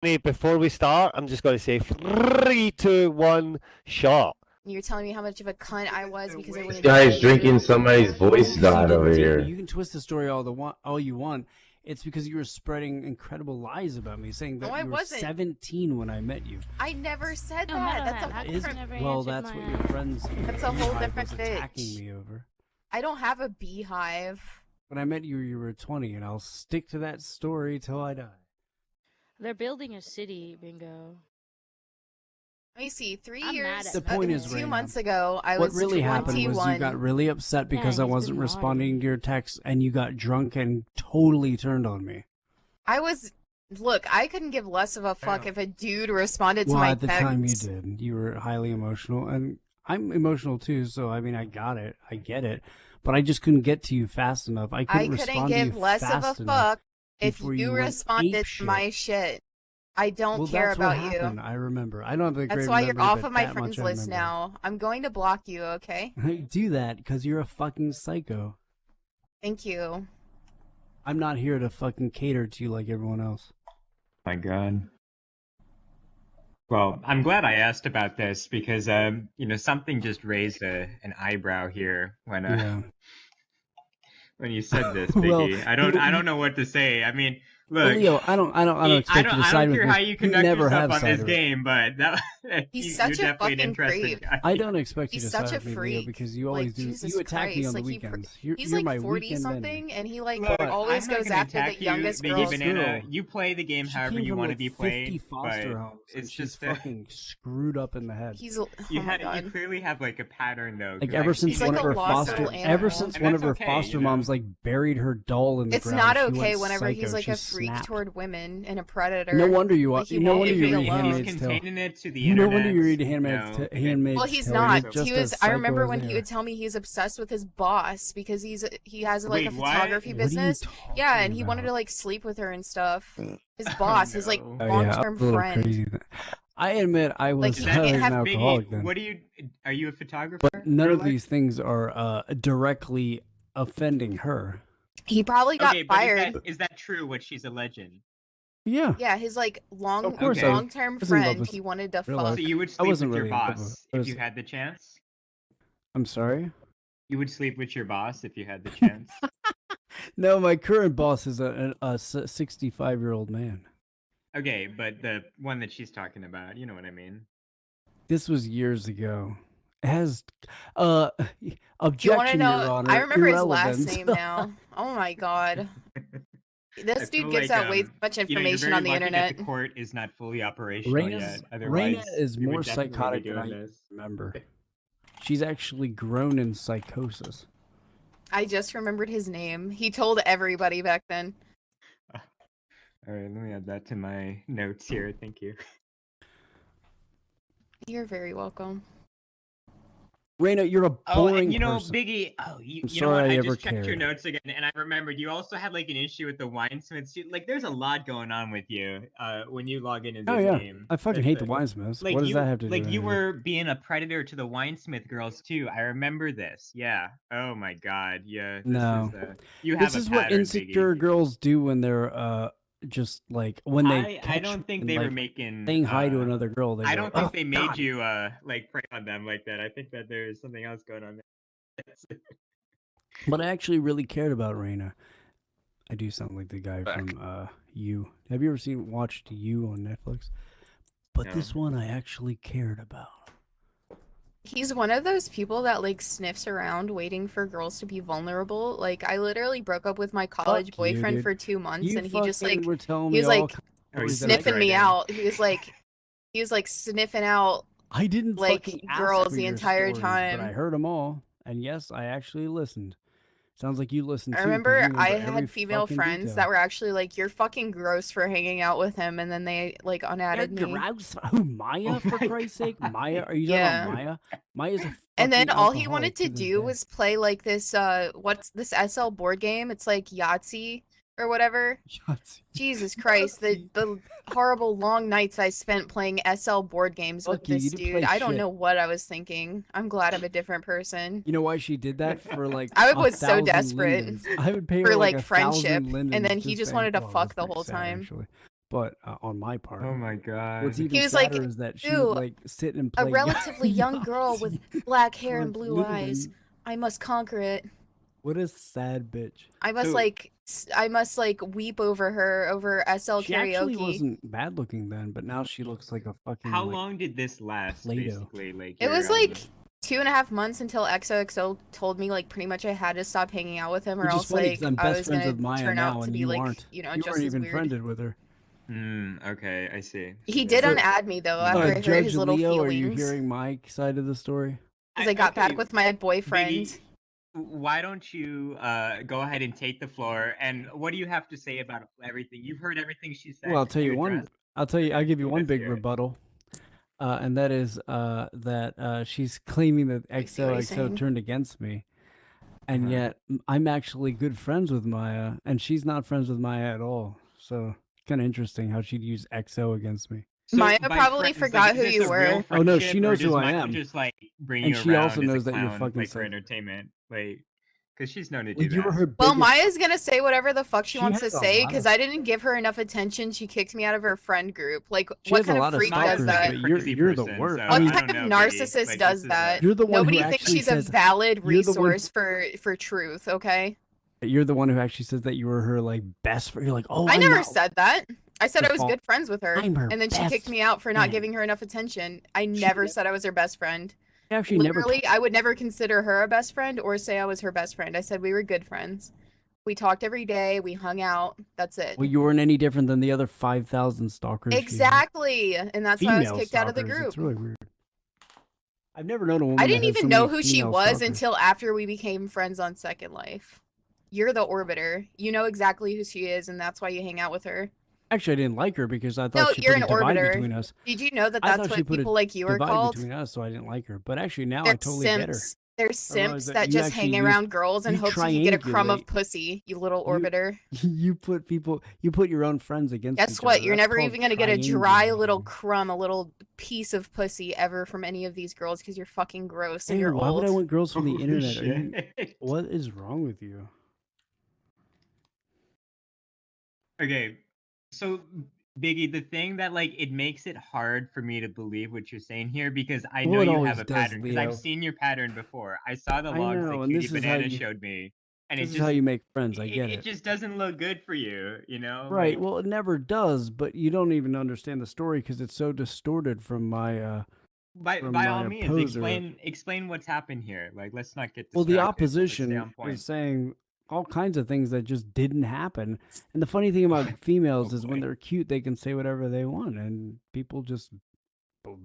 Before we start, I'm just going to say 3, 2, 1, shot. You're telling me how much of a cunt I was because I wouldn't. This guy's drinking somebody's voice dot over here. You can twist the story all you want. It's because you were spreading incredible lies about me, saying that you were 17 when I met you. I never said that. That's a whole different. Well, that's what your friends. That's a whole different bitch. Attacking me over. I don't have a beehive. When I met you, you were 20, and I'll stick to that story till I die. They're building a city, Bingo. Let me see. 3 years. The point is, 2 months ago, I was 21. What really happened was you got really upset because I wasn't responding to your text, and you got drunk and totally turned on me. I was. Look, I couldn't give less of a fuck if a dude responded to my text. Well, at the time you did. You were highly emotional, and I'm emotional too. So I mean, I got it. I get it. But I just couldn't get to you fast enough. I couldn't give less of a fuck if you responded to my shit. I don't care about you. I remember. I don't have a great That's why you're off of my friends list now. I'm going to block you, okay? Do that, because you're a fucking psycho. Thank you. I'm not here to fucking cater to you like everyone else. My God. Well, I'm glad I asked about this because, you know, something just raised an eyebrow here when when you said this, Biggie. Well, I don't know what to say. I mean, look, Leo, I don't expect you to side with me. I don't care how you conduct yourself on this game, but he's such a fucking creep. I don't expect you to side with me, Leo, because you always do. Jesus you attack me on the like weekends. He's you're like 40-something, and he like always goes after the youngest girls. Biggie Banana, you play the game however you want to be played, but it's just fucking screwed up in the head. You clearly have like a pattern though. Like ever since one of her foster moms like buried her doll in the ground. It's not okay whenever he's like a freak toward women and a predator. No wonder you are. No wonder you read Handmaid's Tale. No wonder you read Handmaid's Tale. Well, he's not. He was. I remember when he would tell me he's obsessed with his boss because he has like a photography business. Yeah, and he wanted to like sleep with her and stuff. His boss, his like long-term friend. Crazy. I admit I was an alcoholic then. What are you a photographer? But none of these things are directly offending her. He probably got fired. Is that true? What she's alleging? Yeah. Yeah, his like long-term friend. He wanted to fuck. So you would sleep with your boss if you had the chance? I'm sorry? You would sleep with your boss if you had the chance? No, my current boss is a 65-year-old man. Okay, but the one that she's talking about, you know what I mean? This was years ago. It has objection, Your Honor. I remember his last name now. Oh my God. This dude gives out way too much information on the internet. The court is not fully operational yet. Raina is more psychotic than I remember. She's actually grown in psychosis. I just remembered his name. He told everybody back then. All right, let me add that to my notes here. Thank you. You're very welcome. Raina, you're a boring and you know, person. Biggie, you know what? I just checked your notes again, and I remembered you also had like an issue with the Winesmiths. Like, there's a lot going on with you when you log into this game. I fucking hate the Winesmiths. Like, what does that have to do with you were being a predator to the Winesmith girls, too. I remember this. Yeah. Oh, my God. Yeah. This is what insecure girls do when they're just like when they I don't think they were making saying hi to another girl. I don't think they made you like prey on them like that. I think that there's something else going on there. But I actually really cared about Raina. I do sound like the guy from You. Have you ever watched You on Netflix? But this one I actually cared about. He's one of those people that like sniffs around waiting for girls to be vulnerable. Like, I literally broke up with my college boyfriend for 2 months, and he just like he was like sniffing me out. He was like sniffing out. I didn't like girls the entire time. But I heard them all, and yes, I actually listened. Sounds like you listened too. I remember I had female friends that were actually like, "You're fucking gross for hanging out with him," and then they like unadded me. Gross? Who, Maya? For Christ's sake, Maya? Are you talking about Maya? Maya's a. And then all he wanted to do was play like this. What's this SL board game? It's like Yahtzee or whatever. Yahtzee. Jesus Christ, the horrible long nights I spent playing SL board games with this dude. I don't know what I was thinking. I'm glad I'm a different person. You know why she did that? For like I was so desperate I would pay her for like friendship, and then he just wanted to fuck the whole time. Actually. but on my part. Oh my god. What's even He was sadder like, is that she "Ew, would like sit and a play relatively young girl with black hair and blue Literally. eyes. I must conquer it. What a sad bitch. I must weep over her over SL She karaoke. actually wasn't bad looking then, but now she looks like a fucking. How like, long did this last? Play-Doh. Basically, like It was like 2.5 months until XOXO told me like pretty much I had to stop hanging out with him or Which is else funny, like 'cause I'm I best was friends gonna with Maya turn now, out to and be you like aren't. you know You just weren't as even weird. friended with her. Okay, I see. He did So- unadd me though after I heard Judge his little Leo, feelings. are you hearing my side of the story? Because I got back with my boyfriend. Biggie, why don't you go ahead and take the floor? And what do you have to say about everything? You've heard everything she said. Well, I'll tell you one. I'll give you one big hear it. rebuttal, and that is that she's claiming that see what he's XOXO saying. turned against me, and yet I'm actually good friends with Maya, and she's not friends with Maya at all. So kind of interesting how she'd use XO against me. So Maya by probably friends, forgot is who this you a were. real Oh, no, friendship, she or knows who does I Maya am. Just like bring And you she around also as knows a that you're clown, fucking like for sick. entertainment, like because she's known to do Like, you that. were her Well, biggest- Maya's gonna say whatever the fuck she She wants to has a say lot because of- I didn't give her enough attention. She kicked me out of her friend group. Like, She what has a kind lot of of freak Maya's does stalkers, that? like a but you're crazy the person, worst. so I What mean, I type don't of know, Biggie. narcissist Like, does this is that? You're the one Nobody who thinks actually she's a says valid you're the one- resource for truth. Okay. You're the one who actually says that you were her like best friend. You're like, oh, I I'm never not- said that. I said Her I was fault. good friends with her, I'm her and then she kicked best me out for not friend. giving her enough attention. I never said I was her best friend. I actually never. Literally, I would never consider her a best friend or say I was her best friend. I said we were good friends. We talked every day. We hung out. That's it. Well, you weren't any different than the other 5,000 stalkers. she had. Exactly, and that's why I was Female kicked out of the stalkers, group. It's really weird. I've never known a woman. I that didn't has so even know many who she female was stalkers. until after we became friends on Second Life. You're the Orbiter. You know exactly who she is, and that's why you hang out with her. Actually, I didn't like her because I thought No, she you're put an a divide Orbiter. between us. Did you know that I that's thought she what put a people like you are divide called? between us, so I didn't like her. But actually, now They're I totally get her. simps. They're realize simps that that you just actually hang around girls and you hopes you can get a crumb of triangulate. pussy, you little You- Orbiter. You put your own friends against. Guess each what? other. You're That's never called even gonna get a dry little triangulating. crumb, a little piece of pussy ever from any of these girls because you're fucking gross and Hey, you're why old. would I want girls from the Holy internet? Are you, shit. what is wrong with you? Okay, so Biggie, the thing that like it makes it hard for me to believe what you're saying here because I know Well, it you always have a does, pattern because Leo. I've seen your pattern before. I saw the I logs know, that and Cutie this is how Banana you- showed me, and This it is just how you make friends. I get it it. just doesn't look good for you, you know? Right. Like, Well, it never does, but you don't even understand the story because it's so distorted from my. by from all my means, opposer. explain what's happened here. Like, let's not get Well, distracted. the Let's stay opposition on point. is saying all kinds of things that just didn't happen. And the funny thing about females is when boy. they're cute, they can say whatever they want, and people just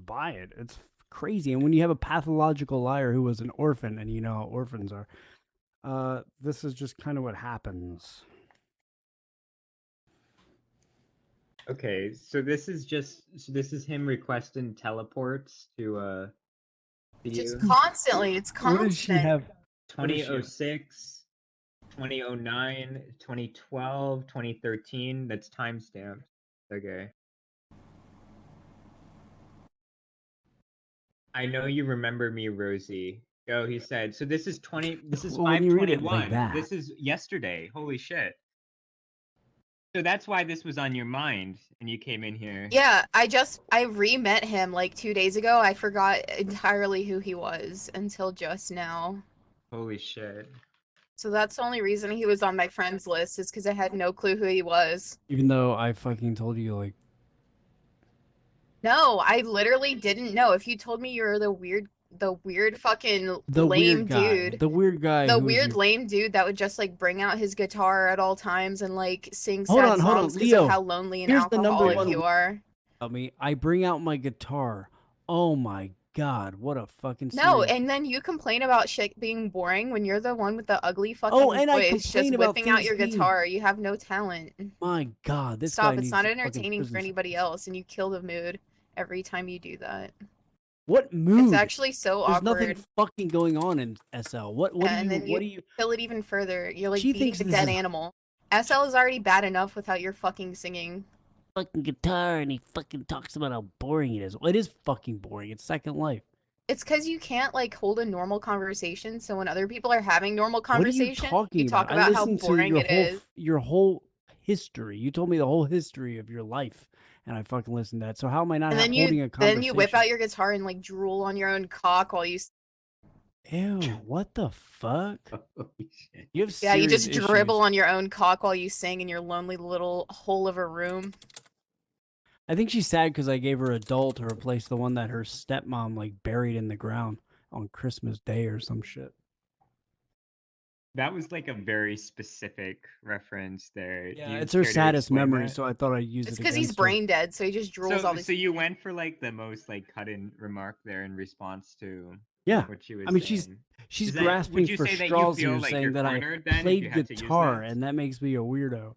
buy it. It's crazy. And when you have a pathological liar who was an orphan, and you know how orphans are, this is just kind of what happens. Okay, so this is him requesting teleports to Just you. constantly. It's constant. What does she have? 2006, 2009, 2012, 2013. That's timestamped. Okay. I know you remember me, Rosie. Oh, he said. So this is This is Well, when you read it like 521. that. This is yesterday. Holy shit. So that's why this was on your mind, and you came in here. Yeah, I re-met him like 2 days ago. I forgot entirely who he was until just now. Holy shit. So that's the only reason he was on my friends list is because I had no clue who he was. Even though I fucking told you, like, No, I literally didn't know. If you told me you were the weird fucking the lame weird guy, dude, the weird guy, the who was weird your- lame dude that would just like bring out his guitar at all times and like sing Hold sad on, songs because Leo. of how lonely and Here's the number alcoholic one you are. About me, I bring out my guitar. Oh my god, what a fucking No, serious- and then you complain about shit being boring when you're the one with the ugly fucking and I voice, complain just about whipping out things your being- guitar. You have no talent. my god, this Stop! guy It's needs not a fucking entertaining for prison anybody sentence. else, and you kill the mood every time you do that. What mood? It's actually so There's awkward. nothing fucking going on in SL. What Yeah, and do you then what do you kill it even further. You're like She beating thinks the this dead is- animal. SL is already bad enough without your fucking singing. fucking guitar and he fucking talks about how boring it is. Well, it is fucking boring. It's Second Life. It's because you can't like hold a normal conversation. So when other people are having normal What are you conversation, talking you talk about? about how listened to boring your it whole is. your whole history. You told me the whole history of your life, and I fucking listened to that. So how am I not And then holding a conversation? then you whip out your guitar and like drool on your own cock while you. Ew, what the fuck? Holy shit. You have Yeah, you just serious dribble issues. on your own cock while you sing in your lonely little hole of a room. I think she's sad because I gave her a doll to replace the one that her stepmom like buried in the ground on Christmas Day or some shit. That was like a very specific reference there. Yeah, Do you it's her care to saddest explain memory, that? so I thought I'd use It's it because he's against her. brain dead, so he just drools all So, these. so you went for like the most like cut-in remark there in response to Yeah, what she was I mean saying. she's Is that- grasping would you for say that you straws feel here, like saying you're that I cornered then if played you had to use guitar, that? and that makes me a weirdo.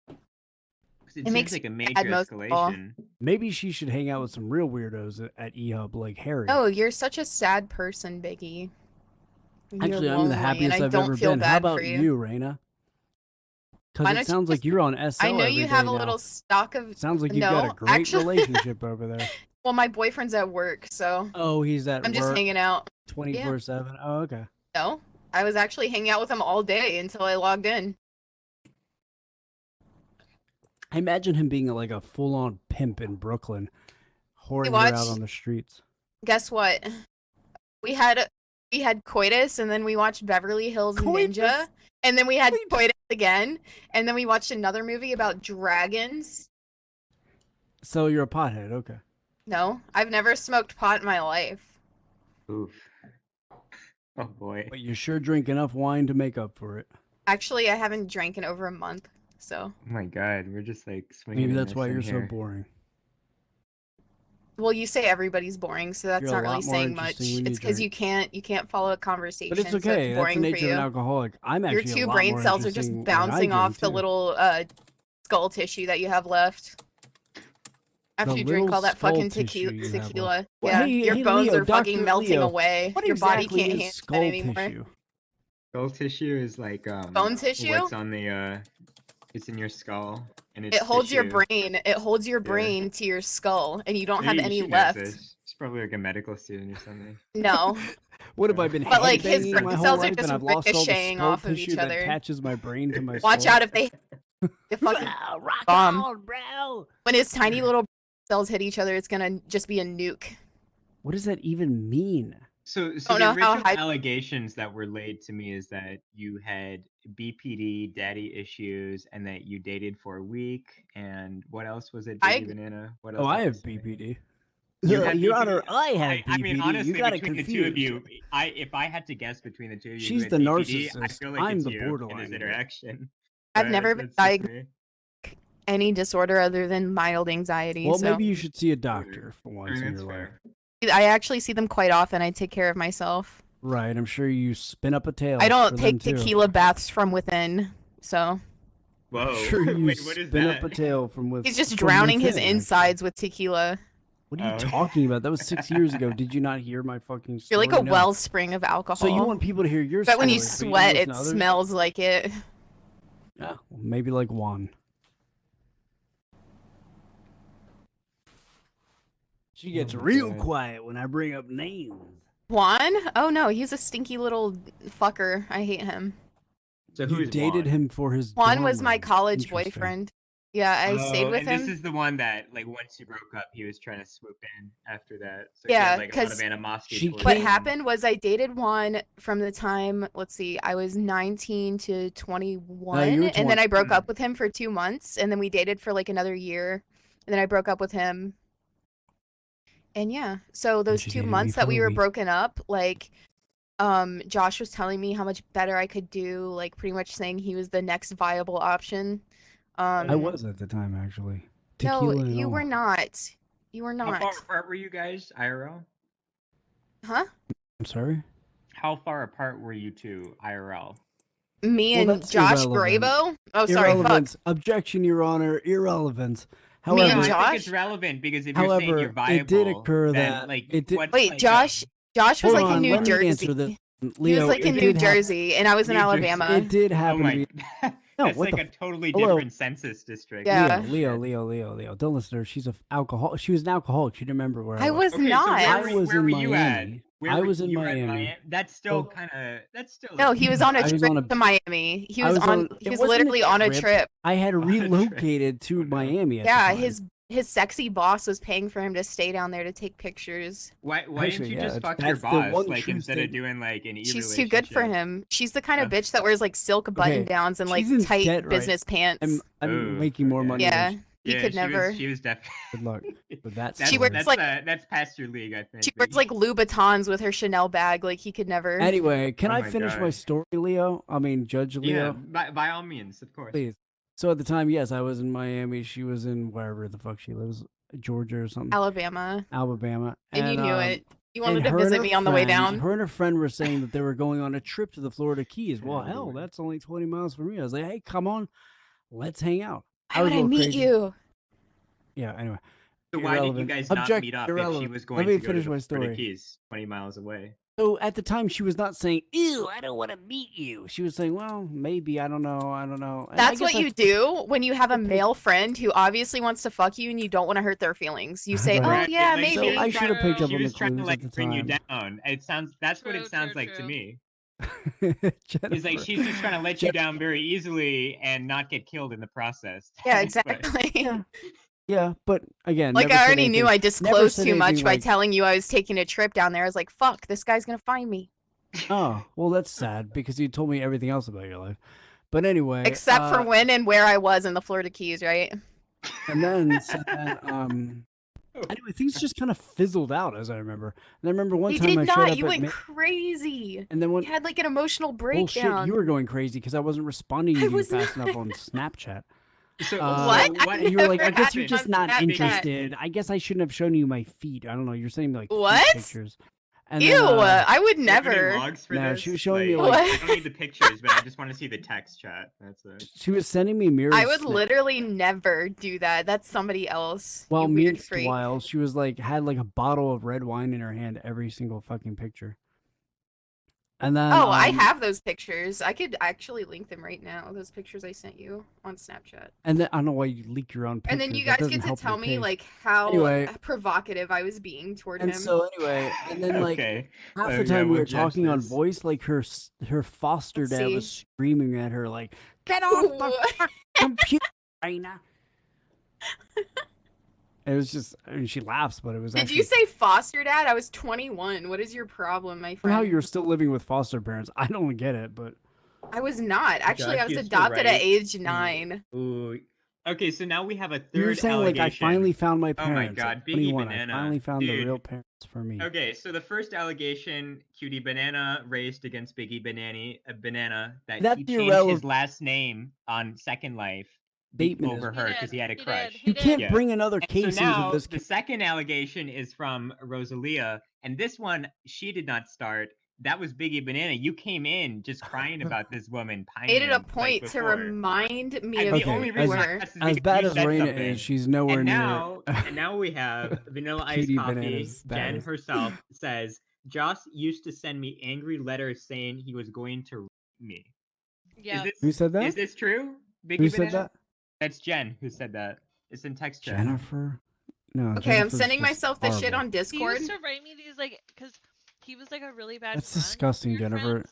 'Cause it It seems makes like a me major mad most of all. escalation. Maybe she should hang out with some real weirdos at eHub like Harry. Oh, you're such a sad person, Biggie. You're Actually, I'm lonely, the happiest and I I've don't ever feel been. bad How about for you, Raina? Why Because don't it you sounds like just- you're on SL I know every you day have a now. little stock of. Sounds like you've no, got a great actually, relationship over there. Well, my boyfriend's at work, so Oh, he's at I'm just work hanging out. 24/7. Oh, okay. No, I was actually hanging out with him all day until I logged in. I imagine him being like a full-on pimp in Brooklyn, whoring her out watch- on the streets. Guess what? We had coitus, and then we watched Beverly Hills Coitus? Ninja, and then we had coitus again, and then we watched another movie about dragons. So you're a pothead, okay. No, I've never smoked pot in my life. Oof. Oh boy. But you sure drink enough wine to make up for it. Actually, I haven't drank in over a month, so. Oh my god, we're just like swinging. Maybe and that's why missing you're here. so boring. Well, you say everybody's boring, so that's You're a not really lot more saying much. interesting when you It's because drink. you can't follow a conversation. But it's so okay. it's That's boring the for nature of an you. alcoholic. I'm Your actually a two lot brain more cells are interesting just when I bouncing drink, off the too. little skull tissue that you have left. After The you drink all little that fucking skull tissue you have left. tequila. Well, Yeah, hey, your hey, bones Leo, are fucking Dr. melting Leo, away. What Your body exactly can't is handle skull it anymore. tissue? Skull tissue is like Bone tissue? What's on the it's in your skull and it's It holds your tissue. brain. It holds your Yeah. brain to your skull, and you don't have Maybe any she knows left. this. She's probably like a medical student or something. No. What have I been But, like, his headbanging brain my whole cells are life just and I've lost all the ricocheting skull off of tissue each that other. attaches my brain to my Watch skull? out if they the fucking rock bomb. on, bro. When his tiny little cells hit each other, it's gonna just be a nuke. What does that even mean? So Don't the know how original high- allegations that were laid to me is that you had BPD, daddy issues, and that you dated for a week. And what else was it? I- Biggie Banana. What else? Oh, I did have you say? BPD. You have Your BPD? Honor, I have BPD. I mean, honestly, you got it between confused. the two of you, if I had to guess between the two of you, She's who the had BPD, I narcissist. feel like I'm it's the you in borderline this here. interaction. I've But never been that's just me. Any disorder other than mild anxiety. Well, so maybe you should see a doctor for I once mean, in that's your life. fair. I actually see them quite often. I take care of myself. Right, I'm sure you spin up a tail. I don't for take them, too. tequila baths from within. So Whoa. I'm sure you Wait, what is spin that? up a tail from within. he's just drowning his insides with tequila. What are you Oh. talking about? That was 6 years ago. Did you not hear my fucking story? You're like a No. wellspring of alcohol. So you want people to hear your but when you story, but sweat, don't it listen to others? smells like it. Yeah, well, maybe like Juan. She gets Oh my real God. quiet when I bring up names. Juan? Oh no, he's a stinky little fucker. I hate him. So You who's dated Juan? him for his Juan dorm was my room. college Interesting. boyfriend. Yeah, I stayed with and him. this is the one that, like, once you broke up, he was trying to swoop in after that. So Yeah, he had, like, a lot 'cause of animosity. she towards What came- him. happened was I dated Juan from the time, let's see, I was 19 to 21, were and then I broke 20. up with him for 2 months, and then we dated for like another year, and then I broke up with him. And yeah, so those she 2 dated me months for that a we were week. broken up, like, Josh was telling me how much better I could do, like pretty much saying he was the next viable option. I was at the time, actually. No, Tequila and you were all. not. You were How not. far apart were you guys, IRL? Huh? I'm sorry? How far apart were you two, IRL? Me Well, and that's Josh irrelevant. Grabo? Oh, sorry, fuck. Irrelevance. Objection, Your Honor. Irrelevance. Me and No, However, I Josh? think it's relevant because if you're saying However, you're viable, it did occur then, that like, it did- what's, Wait, like, Josh was hold like on, in New let me answer Jersey. this. He Leo, was like it in New did hap- Jersey, and I was in New Jersey. Alabama. It did Oh happen to my! be. No, That's what like the a totally Hello. different census district. Yeah. Leo. Don't listen to her. She's an alcoholic. She was an alcoholic. She didn't remember where I I was Okay, so not. I was where in were you Miami. at? Where I were was in you at Miami. That's still Oh. kind of. That's still. No, he was on a I was trip on a- to Miami. He I was was on. on- He it was wasn't a literally on a trip. trip. I had On a trip. relocated to Oh, no. Miami. At Yeah, the time. his sexy boss was paying for him to stay down there to take pictures. Why Actually, didn't you yeah, just fuck that's your the boss one like true instead of statement. doing like an e She's too good for him. She's the kind of bitch that wears like silk button downs and like she's in tight debt, right? business pants. I'm Ooh, making more okay. money. Yeah, Than he could never. She was definitely. Good luck. But that's She works like- that's past your league, I think. She wears like Louboutins with her Chanel bag. Like he could never. Anyway, can Oh I my finish my God. story, Leo? I mean, Judge Yeah, Leo. by all means, of course. Please. So at the time, yes, I was in Miami. She was in wherever the fuck she lives, Georgia or something, Alabama, Alabama. and you knew it. You wanted and to her and visit her me on the way friend- down. Her and her friend were saying that they were going on a trip to the Florida Keys. Well, Oh, hell, Lord. that's only 20 miles from me. I was like, hey, come on, let's hang out. Why would was a I little meet crazy. you? Yeah. Anyway. So why did you Irrelevant. guys not Object- meet up if she irrelevant. was Let going me to go finish to my the Florida story. Keys 20 miles away? So at the time, she was not saying, ew, I don't want to meet you. She was saying, well, maybe, I don't know. And I That's guess what you do when you have a male friend who obviously wants to fuck you and you don't want to hurt their feelings. You say, Right. "Oh yeah, Like, maybe." So I should have picked up She on the was trying to clues like at the bring you time. down. That's what it sounds like to me. He's like, Jennifer. she's just trying to let you down very easily and not get killed in the process. Yeah, But- exactly. Yeah, but again, Like never I said already knew anything- I never disclosed said too much anything by like, telling you I was taking a trip down there. I was like, "Fuck, this guy's gonna find me." Oh, well, that's sad because you told me everything else about your life. But anyway, Except for when and where I was in the Florida Keys, right? and then anyway, things just kind of fizzled out as I remember. And I remember one You time did I showed not. up You at went Ma- crazy. and then You one had like an emotional bullshit, breakdown. you were going crazy because I wasn't responding to I you was fast not. enough on Snapchat. So, What? so I And you were like, I never guess you're had just on not Snapchat. interested. I guess I shouldn't have shown you my feet. I don't know. You're sending me like feet What? pictures. And Ew, then, I would do you have any never. logs for No, this? she was showing me, like- I don't need the pictures, but I just want to see the text chat. That's it. she was sending me mirrors. I would literally never do that. That's somebody else. Well, you weird freak. meanwhile, she was like had like a bottle of red wine in her hand every single fucking picture. And then Oh, I have those pictures. I could actually link them right now. Those pictures I sent you on Snapchat. And then I don't know why you leak your own pictures. And then you that guys doesn't get to help tell your me case. like how Anyway. provocative I was being toward And him. so anyway, and then like Okay. half Oh, the yeah, time we we'll were judge talking on this. voice, like her foster Let's dad was screaming at her like, "Get off the fucking computer, Raina!" It was just, I mean, she laughs, but it was. Did actually, you say foster dad? I was 21. What is your problem, my friend? somehow you're still living with foster parents? I don't get it, but I was not. Actually, I Judge was used to adopted at write- age 9. Ooh. Okay, so now we have a third you were saying like I allegation. finally found my Oh my parents. God, at Biggie 21. Banana. I finally found the Dude. real parents for me. Okay, so the first allegation, Cutie Banana raised against Biggie Banana that That's he changed his irrelevant. last name on Second Life Bateman over is- her He because did, he had a he crush. did, You can't Yeah. bring another And case so now, into this. the second allegation is from RozieLa, and this one she did not start. That was Biggie Banana. You came in just crying about this woman. Made it a pining, point like to before. remind me And of the who only you reason I were. asked is As because bad you as said Raina something. is, she's nowhere And near. now we have Vanilla Ice Cutie Coffee. Banana's Jen baddest. herself says, Joss used to send me angry letters saying he was going to rape me. Yeah. Who said that? Is this true? Biggie Who said Banana? that? That's Jen who said that. It's in text chat. Jennifer. No. Okay, I'm Jennifer's sending just myself the shit horrible. on He Discord. used to write me these like, cause he was like a really bad. That's friend. disgusting, Weird Jennifer. friends.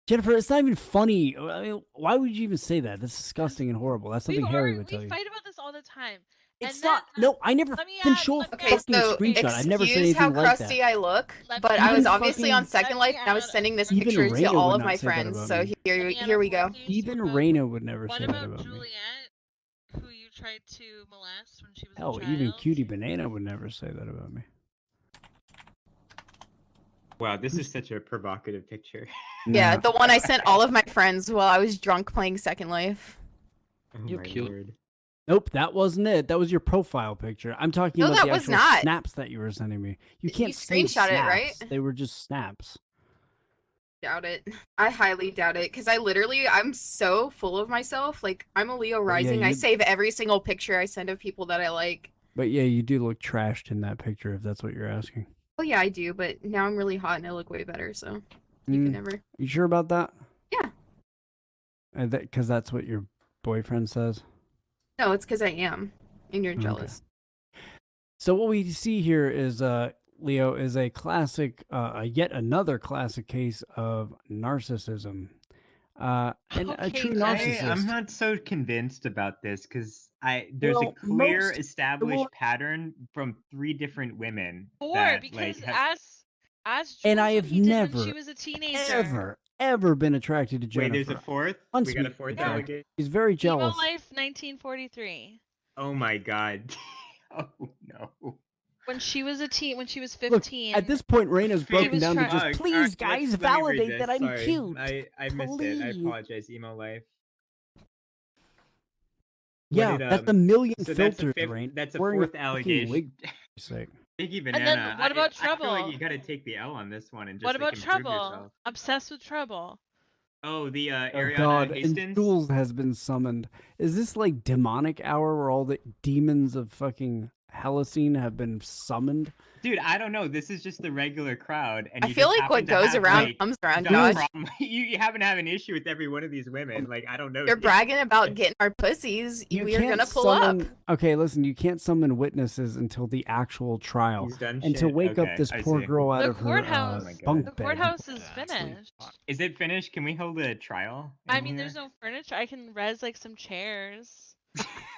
Jennifer, it's not even funny. I mean, why would you even say that? That's disgusting and horrible. That's something Harry would tell we you. fight about this all the time. It's And not. then- No, I never Let me fucking add- show a let me Okay, fucking so screenshot. I never said excuse how anything like crusty that. I look, Let but me I was Even obviously fucking- on Second Life, and I was sending this Even picture to Raina all would of not my say that friends. about So me. here we go. Even Raina would never What say that about about me. Juliet, who you tried to molest when she was Hell, a child? even Cutie Banana would never say that about me. Wow, this is such a provocative picture. Yeah, Nah. the one I sent all of my friends while I was drunk playing Second Life. Oh You're my cute. lord. Nope, that wasn't it. That was your profile picture. I'm talking No, about that the was actual not. snaps that you were sending me. You You can't say screenshot it, right? snaps. They were just snaps. Doubt it. I highly doubt it because I'm so full of myself. Like, I'm a Leo yeah, rising. I you- save every single picture I send of people that I like. But yeah, you do look trashed in that picture if that's what you're asking. Oh, yeah, I do, but now I'm really hot and I look way better, so you Mm, can never. You sure about that? Yeah. Because that's what you're boyfriend says? No, it's because I am, and you're jealous. So what we see here is Leo is a classic, yet another classic case of narcissism. And a true narcissist. I'm not so convinced about this because there's a clear established pattern from 3 different women. 4 because as and I have never, when she was a teenager, ever been attracted to Jennifer. Wait, there's a 4th? We got a 4th allegation? He's very jealous. Emo Life 1943. Oh my god. Oh no. When she was a teen, when she was 15. Look, at this point, Raina's broken down to just, please, right, guys, validate that I'm Sorry. cute. I missed it. I apologize, Emo Life. Yeah, that's a million filters, Rain. That's a 4th allegation. Biggie Banana. And then what about Trouble? I feel like you gotta take the L on this one and just what about Trouble? Yourself. Obsessed with Trouble. Oh, the Ariana God, Hastings? and Jules has been summoned. Is this like demonic hour where all the demons of fucking Helicene have been summoned? Dude, I don't know. This is just the regular crowd, and I feel like what goes around comes around, Josh. You happen to have an issue with every one of these women. Like, I don't know. You're bragging about getting our pussies. We are gonna pull up. Okay, listen. You can't summon witnesses until the actual trial, and to wake up this poor girl out of her bunk bed. The courthouse is finished. Is it finished? Can we hold a trial? I mean, there's no furniture. I can res like some chairs.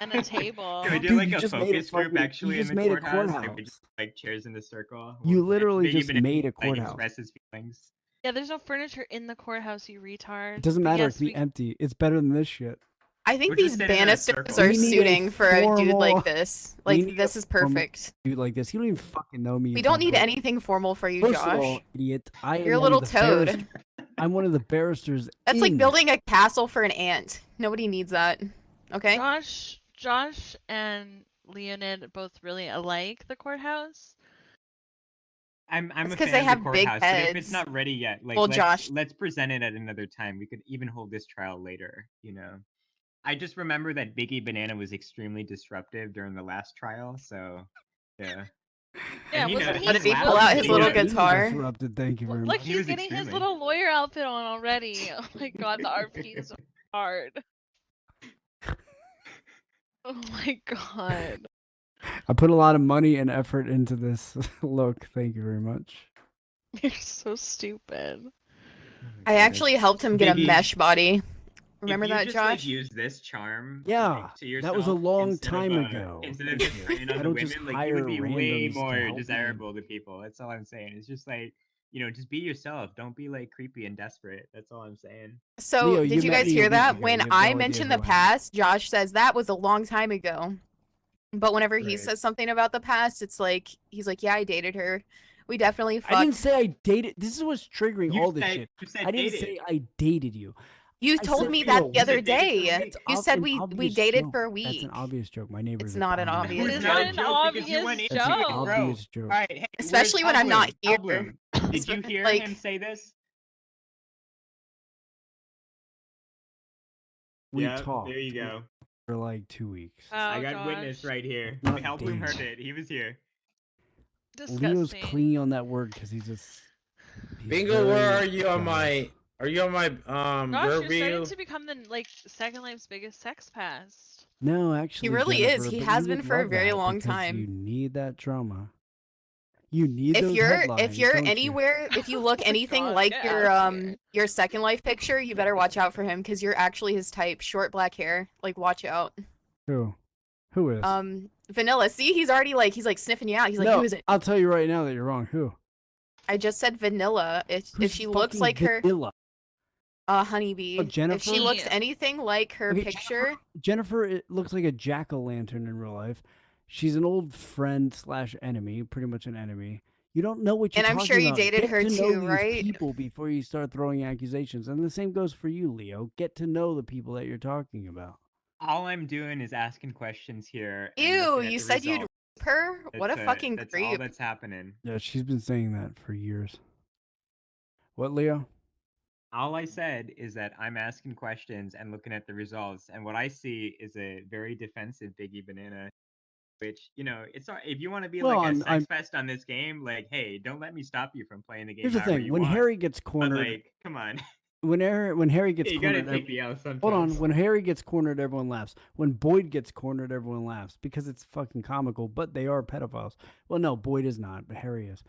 And a table. Can we do like a focus group actually in the courthouse? Like, we just, like chairs in the circle. You literally just made a courthouse. Express his feelings. Yeah, there's no furniture in the courthouse, you retard. It doesn't matter. It's empty. It's better than this shit. I think these banisters are suiting for a dude like this. Like, this is perfect. Dude like this. You don't even fucking know me. We don't need anything formal for you, Josh. Idiot. You're a little toad. I'm one of the barristers. That's like building a castle for an ant. Nobody needs that. Okay? Josh and Leonid both really like the courthouse. I'm a fan they have of the big courthouse, heads. but if it's not ready yet, like let's present it at another time. We could even hold this trial later, you know. I just remember that Biggie Banana was extremely disruptive during the last trial, so yeah. Yeah, what did he pull out his little guitar? Disrupted, thank you very much. Look, he's getting his little lawyer outfit on already. Oh my god, the RP is so hard. Oh my god. I put a lot of money and effort into this look. Thank you very much. You're so stupid. I actually helped him get a mesh body. Remember that, Josh? Like, use this charm. Yeah, to yourself, that was a long time ago. Instead of just spraying on the women, like you would be way more desirable to people. That's all I'm saying. It's just like, you know, just be yourself. Don't be like creepy and desperate. That's all I'm saying. So, Leo, did you guys hear that? When I mentioned the past, Josh says that was a long time ago. But whenever he says something about the past, it's like, he's like, yeah, I dated her. We definitely fucked. I didn't say I dated. This is what's triggering all this shit. I didn't say I dated you. You told me that the other day. You said we dated for a week. That's an obvious joke. My neighbor. It's not an obvious joke. It's not an obvious joke. Obvious joke. Right, hey, especially when I'm not here. Did you hear him say this? We talked. There you go. For like 2 weeks. Oh, I got witness right here. Helping heard it. He was here. Disgusting. Leo's clean on that word because he's just. Bingo, where are you on my? Are you on my Gosh, you're starting to become the Second Life's biggest sex pest. No, actually, he really Jennifer, is. He has been for a very long time. You need that drama. You need if those you're headlines, anywhere, if you look anything like your Second Life picture, you better watch out for him because you're actually his type. Short black hair. Like, watch out. Who is? Vanilla. See, he's already he's sniffing you out. He's like, no, who is it? I'll tell you right now that you're wrong. Who? I just said Vanilla. If she looks like Vanilla? Honeybee. Jennifer? If she looks anything like her picture. Jennifer, it looks like a jack-o'-lantern in real life. She's an old friend / enemy, pretty much an enemy. You don't know what you're talking about. And I'm sure you dated her too, right? People before you start throwing accusations. And the same goes for you, Leo. Get to know the people that you're talking about. All I'm doing is asking questions here. Ew, you said you'd rape her? What a fucking creep. That's all that's happening. Yeah, she's been saying that for years. What, Leo? All I said is that I'm asking questions and looking at the results. And what I see is a very defensive Biggie Banana. Which, you know, it's if you want to be a sex fest on this game, like, hey, don't let me stop you from playing the game. Here's the thing: when Harry gets cornered, come on. when Harry gets You gotta cornered, take the L sometimes. hold on. When Harry gets cornered, everyone laughs. When Boyd gets cornered, everyone laughs because it's fucking comical. But they are pedophiles. Well, no, Boyd is not, but Harry is.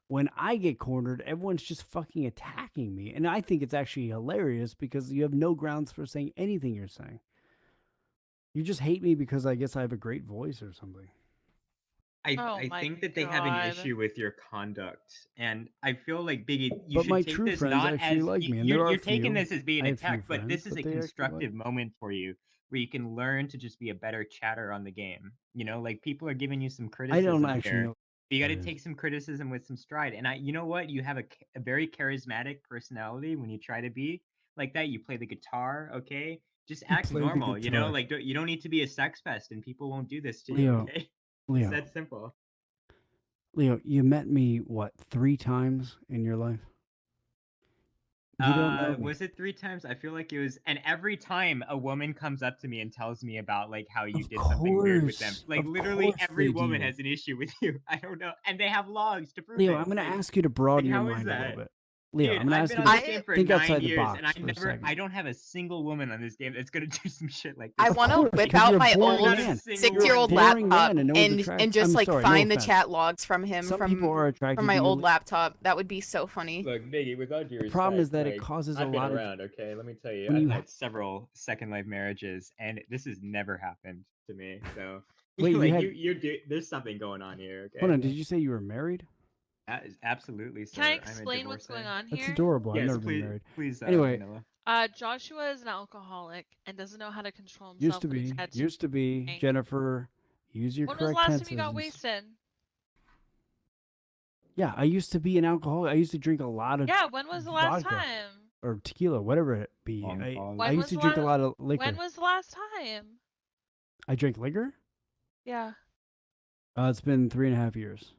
When I get cornered, everyone's just fucking attacking me, and I think it's actually hilarious because you have no grounds for saying anything you're saying. You just hate me because I guess I have a great voice or something. I think that they have an issue with your conduct, and I feel like Biggie, you But should my take true this friends not actually as like me, and there are you're taking few. this as being I an have few attack, but friends, this is but a they actually like constructive moment for you where you can learn to just be a better chatter on the game. You know, like people are giving you some I criticism don't actually here. know. You got what to it take is. some criticism with some stride, and you know what? You have a very charismatic personality when you try to be like that. You play the guitar, okay? Just act play the normal, you know. guitar. Like you don't need to be a sex pest, and people won't do this to you. Leo, Okay, it's Leo, that simple. Leo, you met me what 3 times in your life? You don't know me. Was it 3 times? I feel like it was, and every time a woman comes up to me and tells me about like how you Of did something weird with them. course, Like of literally course every they woman do. has an issue with you. I don't know, and they have logs to prove Leo, it. I'm gonna Like, ask you to broaden your how is mind a little that? bit. Leo, Dude, I'm gonna I've ask been you on to this game for think 9 outside the years, and box for a second. I don't have a single woman on this game that's gonna do some shit like I this. want to course, whip because out you're a my boring old man. 6-year-old You're a boring laptop man and no one's attracted- just I'm like sorry, no find the offense. chat logs from him Some people are attracted from my to you. old laptop. That would be so funny. Look, Biggie, with all due respect, The problem is that it like, causes a I've been lot of. around, okay? Let me tell you, When I've you had several Second Life marriages, and this has never happened to me. So, Wait, you like, had- you do. There's something going on here, okay? Hold on, did you say you were married? Absolutely, sir. Can I I'm a explain what's going divorcee. on here? That's adorable. I've Yes, never please, been married. please. Anyway, Vanilla. Joshua is an alcoholic and doesn't know how to control himself. Used to but he's be. had Used to be. drink. Jennifer, use your When was the correct last tenses. time you got and wasted? Yeah, I used to be an alcoholic. I used to drink a lot of. Yeah, when was the last vodka. time? Or tequila, whatever it be. Long I pause. used to drink a lot of liquor. When was the last time? I drank liquor? Yeah. It's been 3.5 years.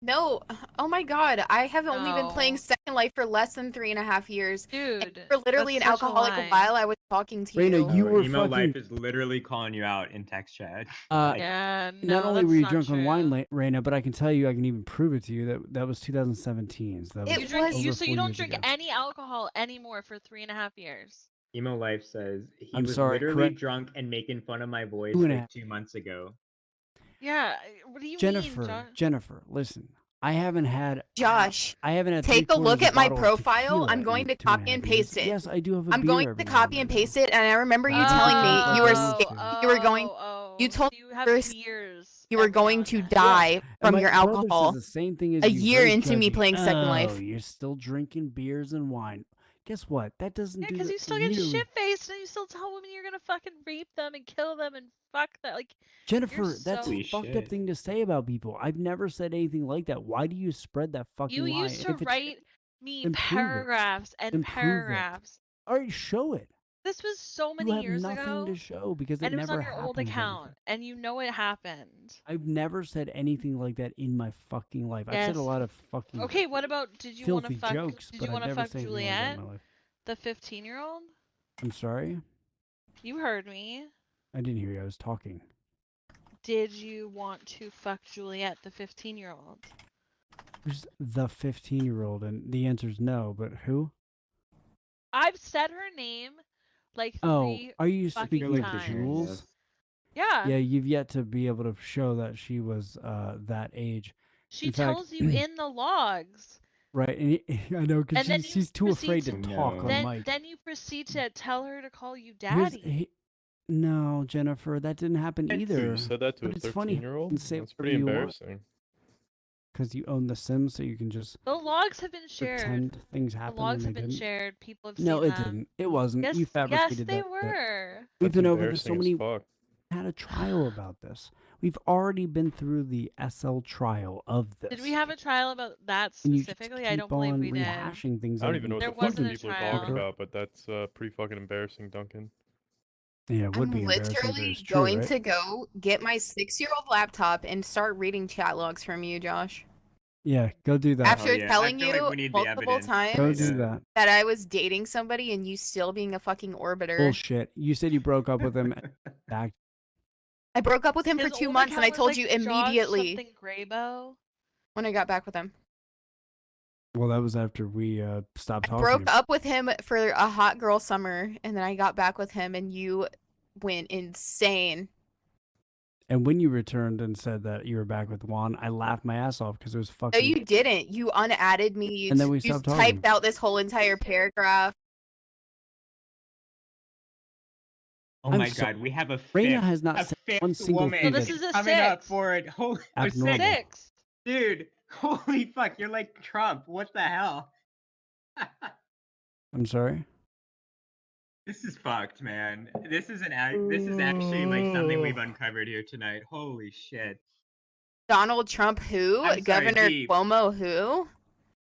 No, oh my god, I have only been playing No. Second Life for less than 3.5 years. Dude, You're literally an that's such a alcoholic lie. while I was talking to Raina, you. you were Emo fucking. Life is literally calling you out in text chat. Yeah, no, Not only that's were you not drunk true. on wine, Raina, but I can tell you, I can even prove it to you that was 2017. So that was It You drink, was- you over so 4 you don't years drink ago. any alcohol anymore for 3.5 years. Emo Life says he I'm was sorry, literally correct- drunk and making fun of my voice 2.5. like 2 months ago. Yeah, what do you Jennifer, mean, Josh? Jennifer, listen. I haven't had. Josh, I haven't had. take a 3/4 look of a at my bottle of profile. tequila I'm in going to 2.5 copy and years. paste it. Yes, I do have a I'm beer going every to now copy and paste it, and I remember you telling me you were scared. You were going. You told so you have me beers you were every now going and to then. die And from my your brother alcohol. says the same thing as A you, year very into me judgy. playing Second Oh, Life. you're still drinking beers and wine. Guess what? That doesn't Yeah, do. because the- you still get neither- shit faced and you still tell women you're gonna fucking rape them and kill them and fuck that. Like, Jennifer, that's so- a fucked up thing to say about people. I've never said anything like that. Why do you spread that fucking you lie? used And to if it's- write me then prove it. paragraphs and Then prove it. paragraphs. All right, show it. This was so You many have years nothing ago, to show because it and it was never on your old happened, account, Jennifer. and you know it happened. I've never said anything like that in my fucking life. I've said a Yes. lot of fucking Okay, what about did you want to filthy fuck? jokes, Did but you I've want to never fuck said anything like that in Juliet, my life. the 15-year-old? I'm sorry? You heard me. I didn't hear you. I was talking. Did you want to fuck Juliet, the 15-year-old? Who's the 15-year-old? And the answer is no, but who? I've said her name like Oh, 3 are you fucking speaking of times. Jules? Yeah. Yeah, you've yet to be able to show that she was that age. She in fact- tells you in the logs. Right, and I know, because And then she's you too afraid to proceed talk on Then, mic. then you proceed to tell her to call you Here's- daddy. No, Jennifer, that didn't happen either. You said that to But a it's funny how you 13-year-old? can say That's pretty embarrassing. Because you own the Sims, so you can just The logs have been shared. pretend things The happen. logs when have they been didn't. shared. People have No, seen it them. didn't. It wasn't. Yes, You fabricated yes, they that. were. We've That's been over this so embarrassing as many. fuck. Had a trial about this. We've already been through the SL trial of this. Did we have a trial about that And you just specifically? I keep don't believe on we did. rehashing things. I don't that even know what There the fuck wasn't a people are trial. talking about, but that's pretty fucking embarrassing, Duncan. Yeah, it would I'm be embarrassing if it literally was true, going right? to go get my 6-year-old laptop and start reading chat logs from you, Josh. Yeah, go do that. After yeah, I telling feel like you we need the multiple evidence. times Go Yeah. do that. that I was dating somebody and you still being a fucking orbiter. Bullshit. You said you broke up with him. Back. I broke up with him for His 2 old months and I account was, told like, you Josh immediately something Graybo. when I got back with him. Well, that was after we stopped talking. Broke up with him for a hot girl summer, and then I got back with him, and you went insane. And when you returned and said that you were back with Juan, I laughed my ass off because it was fucking. No, you didn't. You unadded me. And then we you stopped typed talking. out this whole entire paragraph. Oh my god, we have a fifth. Reina has not said one single woman thing. So this is a coming up 6. for it. Holy Abnormal. 6. Dude, holy fuck, you're like Trump. What the hell? I'm sorry. This is fucked, man. This is actually like something we've uncovered here tonight. Holy shit. Donald Trump who? I'm sorry, Governor Vee. Cuomo who?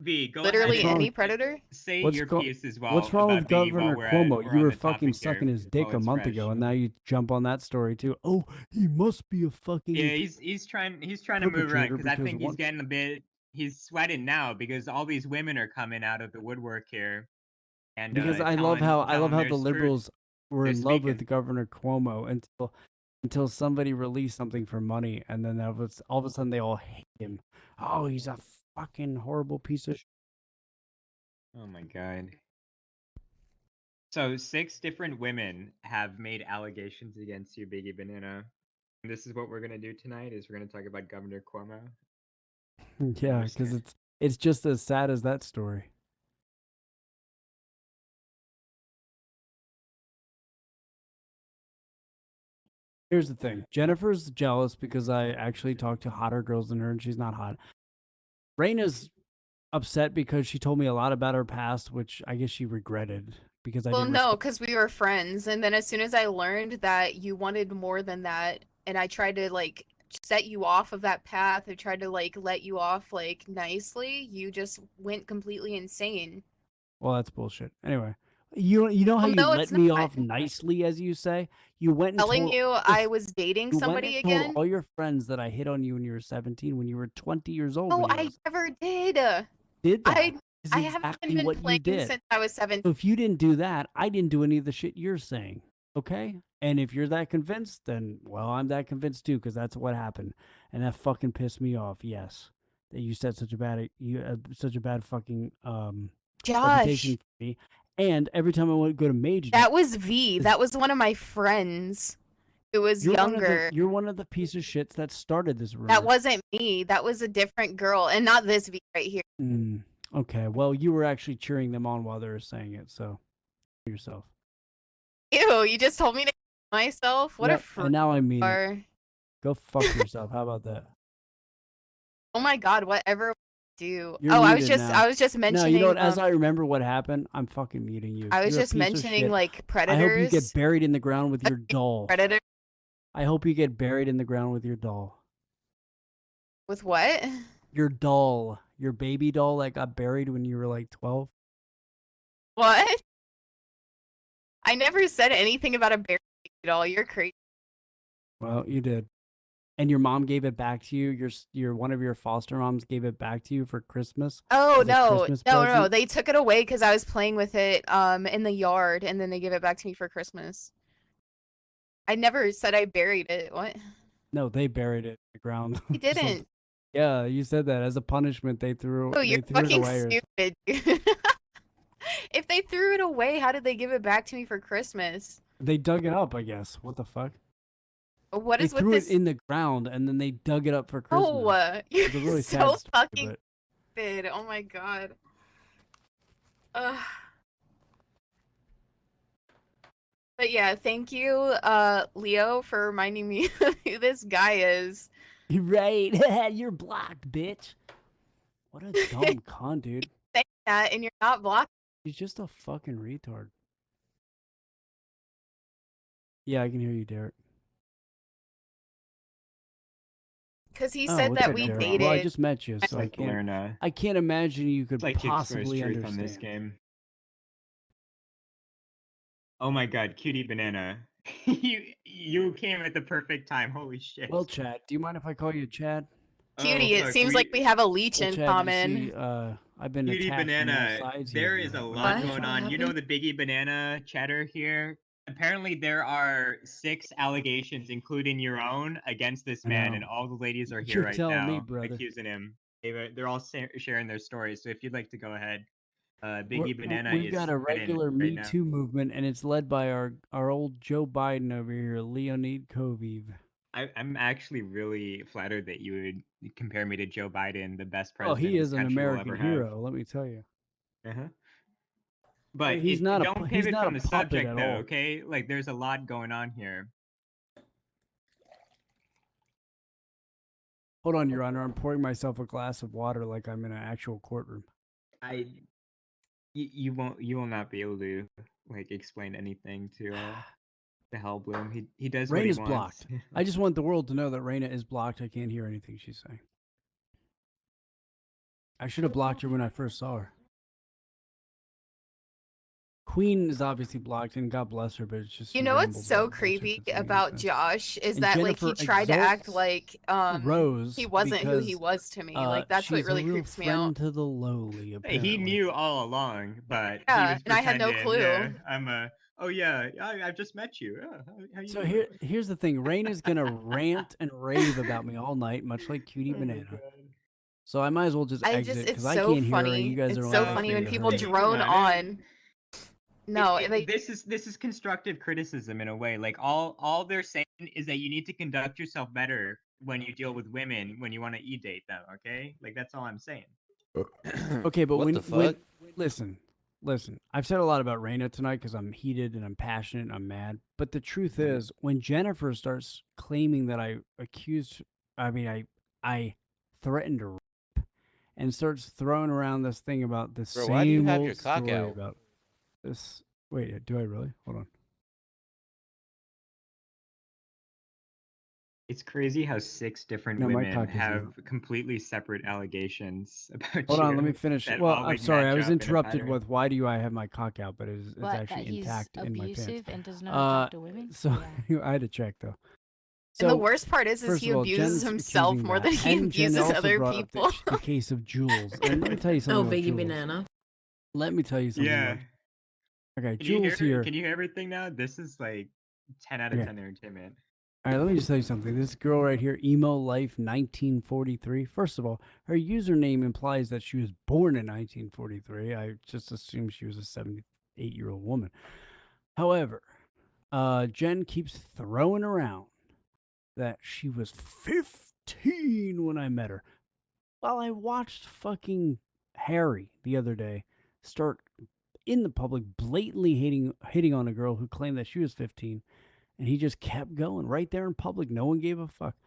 V, go Literally ahead. any predator? Say What's your go- piece as well. What's wrong with about Vee while Governor we're at- Cuomo? we're You on were the fucking topic sucking here, his dick while a it's month fresh. ago, and now you jump on that story too. Oh, he must be a fucking. Yeah, he's trying to move around because I perpetrator think he's because getting a bit. He's sweating now because all these women are coming out of the woodwork here. And Because I love how telling their the liberals were they're in love with speaking. Governor Cuomo until somebody released something for money, and then that was all of a sudden they all hate him. Oh, he's a fucking horrible piece of. Oh my god. So 6 different women have made allegations against you, Biggie Banana. And this is what we're gonna do tonight. Is we're gonna talk about Governor Cuomo. Yeah, because it's just as sad as that story. Here's the thing. Jennifer's jealous because I actually talk to hotter girls than her, and she's not hot. Raina's upset because she told me a lot about her past, which I guess she regretted because I Well, didn't. no, because we were friends, and then as soon as I learned that you wanted more than that, and I tried to like set you off of that path, or tried to like let you off like nicely, you just went completely insane. Well, that's bullshit. Anyway, you know how Well, you no, let it's me not. off nicely, as you say. You went and Telling told you I was dating you somebody went and again. told all your friends that I hit on you when you were 17, when you were 20 years old. No, when you I never did. did that. I Is haven't exactly been what you playing did. since I was 17. So if you didn't do that, I didn't do any of the shit you're saying. Okay? And if you're that convinced, then, well, I'm that convinced too, because that's what happened. And that fucking pissed me off, yes. That you said such a bad fucking reputation Josh, for me. And every time I would go to Mage, that was V. That was one of my friends who was younger. You're one of the piece of shits that started this rumor. That wasn't me. That was a different girl, and not this V right here. Okay, well, you were actually cheering them on while they were saying it, so yourself. Ew, you just told me to myself. What a freak. And now I mean are. it. Go fuck yourself. How about that? Oh my god, whatever do. You're I muted now. was just mentioning. No, you know what? As I remember what happened, I'm fucking muting you. I was You're a just piece of mentioning shit. like predators. I hope you get buried in the ground with your doll. Predator. I hope you get buried in the ground with your doll. With what? Your doll. Your baby doll that got buried when you were like 12. What? I never said anything about a baby doll. You're crazy. Well, you did. And your mom gave it back to you. Your one of your foster moms gave it back to you for Christmas. Oh as a no, Christmas no, present? they took it away because I was playing with it in the yard, and then they gave it back to me for Christmas. I never said I buried it. What? No, they buried it in the ground. I didn't. Yeah, you said that as a punishment. They threw. Oh, they you're threw it fucking away or- stupid. If they threw it away, how did they give it back to me for Christmas? They dug it up, I guess. What the fuck? What They is with threw this? it in the ground and then they dug it up for Christmas. Oh, you're It's a really sad so story, fucking but- stupid. Oh my god. Ugh. But yeah, thank you, Leo, for reminding me who this guy is. You're right. You're blocked, bitch. What a dumb cunt, dude. Saying that, and you're not blocked. He's just a fucking retard. Yeah, I can hear you, Derek. Because he Oh, said what's that up, we Derek? dated. Well, I just met you, so I Like can't. learn I can't imagine you could like to expose possibly truth understand. on this game. Oh my god, Cutie Banana. you came at the perfect time. Holy shit. Well, Chad, do you mind if I call you Chad? Cutie, Oh, it fuck, seems like we have a leech Well, in Chad, you common. see, I've been Cutie attacked from all Banana, sides there here. is a lot What? going on. You know the Biggie Banana chatter here? Apparently there are 6 allegations, including your own, against this I man, know. and all the ladies are here You're right telling now me, brother. accusing him. They're all sharing their stories. So if you'd like to go ahead, Biggie Banana We've is got a ready regular right Me now. Too movement, and it's led by our old Joe Biden over here, Leonid Covfefe. I'm actually really flattered that you would compare me to Joe Biden, the best Oh, president he this is an country will American ever hero. Let me tell you. have. But He's not don't he's pivot not from a the puppet subject at though, all. okay? Like there's a lot going on here. Hold on, Your Honor. I'm pouring myself a glass of water like I'm in an actual courtroom. You will not be able to like explain anything to Hellbloom. He does what he Raina's wants. blocked. I just want the world to know that Raina is blocked. I can't hear anything she's saying. I should have blocked her when I first saw her. Queen is obviously blocked, and God bless her, but it's just You know what's so creepy about Josh is and that Jennifer like he tried to act exalts like Rose he wasn't who he because, was to me. Like that's what she's really a real creeps me friend out. to the lowly. Apparently, He knew all along, but he Yeah, was and I had no pretending. clue. Yeah, oh yeah, I've just met you. Oh, how you So doing? here's the thing: Raina's gonna rant and rave about me all night, much like Cutie Oh my Banana. God. So I might as well just exit because It's I so can't hear her, and funny. you guys It's are so all funny when listening to people her. drone on. No, like this is constructive criticism in a way. Like all they're saying is that you need to conduct yourself better when you deal with women when you want to e-date them. Okay, like that's all I'm saying. Okay, but What the fuck? listen, I've said a lot about Raina tonight because I'm heated and I'm passionate and I'm mad. But the truth is, when Jennifer starts claiming that I threatened her and starts throwing around this thing about the Bro, why do you same have old your cock story out? about this. Wait, do I really? Hold on. It's crazy how 6 different No, my women cock isn't have out. completely separate allegations about Hold you. on, let me finish. That Well, all, I'm like, sorry, I match was up in a interrupted pattern. with why do I have my cock out, but it's What, that actually he's intact in my abusive pants. and does not talk to women? So Yeah. I had to check though. and the So, worst part is first he of all, abuses Jen's himself accusing more that, than he and Jen abuses also other brought up people. the case of Jules. And let me tell you something about Biggie Jules. Banana. Let me tell you something Yeah. about. Okay, Can you Jules here. Can you hear everything now? This is like 10 out of 10 entertainment. All right, let me just tell you something. This girl right here, Emo Life 1943. First of all, her username implies that she was born in 1943. I just assumed she was a 78-year-old woman. However, Jen keeps throwing around that she was 15 when I met her. Well, I watched fucking Harry the other day start in the public blatantly hitting on a girl who claimed that she was 15. And he just kept going right there in public. No one gave a fuck.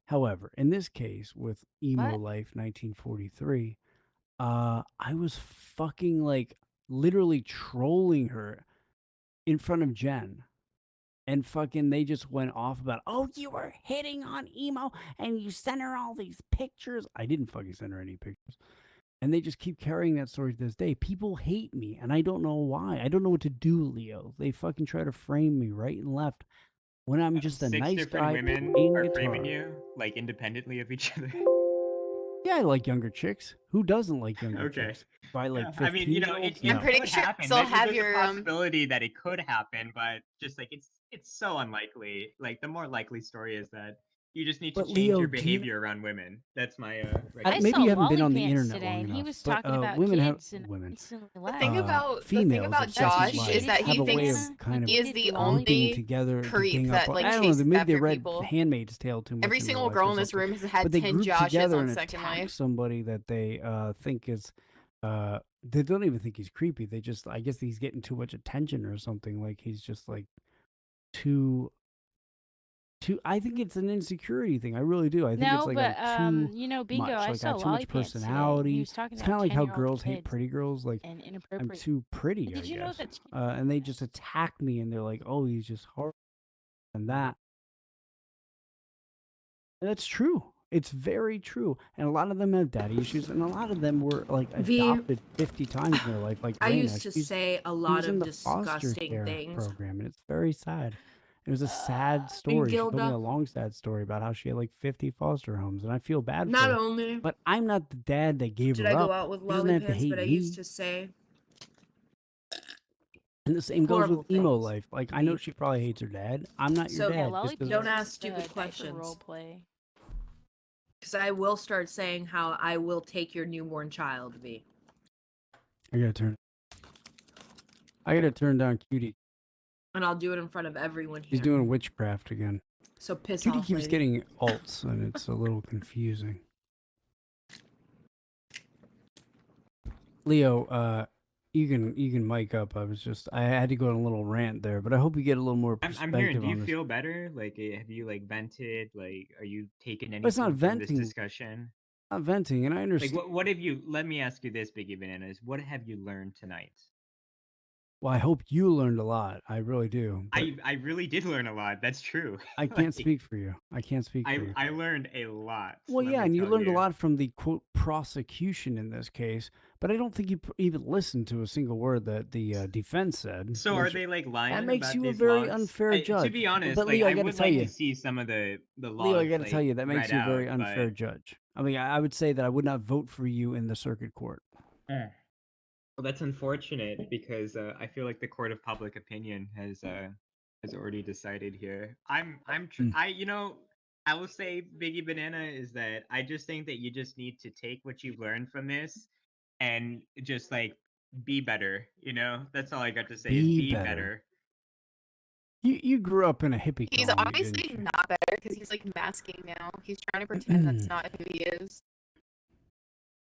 However, in this case with Emo Life 1943, I was fucking like literally trolling her in front of Jen. And fucking they just went off about, oh, you were hitting on Emo and you sent her all these pictures. I didn't fucking send her any pictures. And they just keep carrying that story to this day. People hate me, and I don't know why. I don't know what to do, Leo. They fucking try to frame me right and left. When I'm just a 6 nice different guy women playing are guitar. framing you like independently of each other. Yeah, I like younger chicks. Who doesn't like younger Okay. chicks? By like Yeah, I mean, 15-year-olds? I'm pretty could sure happen. you still have There's your a possibility that it could happen, but just like it's so unlikely. Like the more likely story is that you just need to But change Leo, your do you- behavior around women. That's my I maybe saw you haven't been on the Lollipants internet today, long and he enough, was but talking about women have kids and women. instantly The left. thing about females of Josh sexy is that he have a way thinks of kind of he is the lumping only together to creep gang that up on- like I don't know, chases maybe they after read people. Handmaid's Tale too much. Every in real single life girl or in this something. room has had But they 10 group Joshes together on and Second attack Life. somebody that they think is they don't even think he's creepy. They just, I guess he's getting too much attention or something. Like he's just like too. I think it's an insecurity thing. I really do. I think it's No, like but too you know, Bingo, much. I Like I saw have too much Lollipants today, and personality. he was talking It's about kind of like how 10-year-old girls hate kids pretty girls. Like and I'm inappropriate. too pretty, Did I you know guess. that's And they just attack me, and they're like, "Oh, he's just horrible," and that. And that's true. It's very true. And a lot of them have daddy issues, and a lot of them were like adopted 50 times in their life. Like I Raina, used to say a she lot was in of the foster disgusting care things. program, and it's very sad. It was a sad story. She told me Gilda, a long, sad story about how she had like 50 foster homes, and I feel bad not for her. only But I'm not the dad that gave did her I up. go out with She doesn't have to Lollipants, hate but I me. used to say And the same goes horrible with emo things. life. Like I know she probably hates her dad. I'm not your So dad. Yeah, Just 'cause don't Lollipants ask is stupid good. I could questions. role play. Because I will start saying how I will take your newborn child, V. I gotta turn down Cutie. And I'll do it in front of everyone here. He's doing witchcraft again. So piss Cutie off, keeps lady. getting alts, and it's a little confusing. Leo, you can mic up. I had to go on a little rant there, but I hope you get a little more perspective I'm hearing. Do you on this. feel better? Like, have you like vented? Like, are you taking anything It's not from venting. this discussion? Not venting, and I understand. Like, what have you? Let me ask you this, Biggie Bananas. What have you learned tonight? Well, I hope you learned a lot. I really do. I really did learn a lot. That's true. I can't speak for you. I can't speak for you. I learned a lot. Well, yeah, and you learned a lot from the quote prosecution in this case, but I don't think you even listened to a single word that the defense said. So are they like lying? That makes about you a these very logs? unfair judge. To be honest, but like, Leo, I I gotta would tell like you, to see some of the logs. Leo, I gotta like, tell you, that makes you a very out, unfair judge. I mean, I would say that I would not vote for you in the circuit court. Well, that's unfortunate because I feel like the court of public opinion has already decided here. You know, I will say, Biggie Banana, is that I just think that you just need to take what you've learned from this and just like be better. You know, that's all I got to say. Be better. You grew up in a hippie He's colony, obviously didn't you? not better because he's like masking now. He's trying to pretend that's not who he is.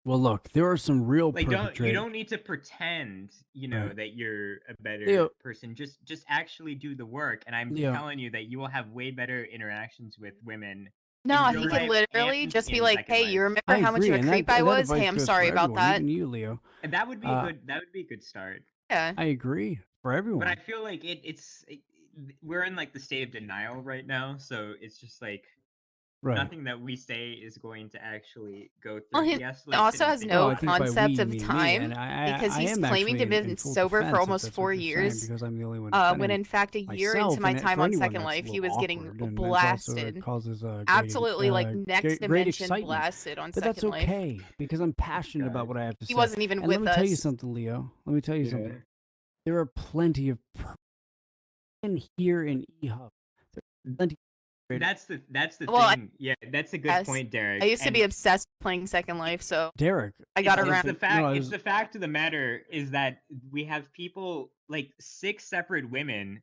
Well, look, there are some real Like, perpetrators. you don't need to pretend, you know, Right. that you're a better Leo. person. Just actually do the work, and I'm Leo. telling you that you will have way better interactions with women. No, in he real could life literally and just be in like, Second "Hey, Life. you remember I how much of agree, a and creep that I was? advice Hey, I'm goes sorry for about everyone, that." Even you, Leo. And that would be good. That would be a good start. Yeah. I agree for everyone. But I feel like we're in like the state of denial right now, so it's just like Right. nothing that we say is going to actually go through. Well, he also has no concept of time because he's claiming to have been sober for almost 4 years. Because I'm the only one When in fact, a year into my time on Second Life, he was getting blasted. Absolutely, like next dimension blasted on but Second that's Life. okay because I'm passionate about what I have to say. He wasn't even and with let me tell you us. something, Leo. Let me tell you something. There are plenty of here in eHub. There are plenty. That's the Well, thing. Yeah, that's a good point, Derek. I used to be obsessed with playing Second Life, so Derek, I got it's around. The fact of the matter is that we have people like 6 separate women.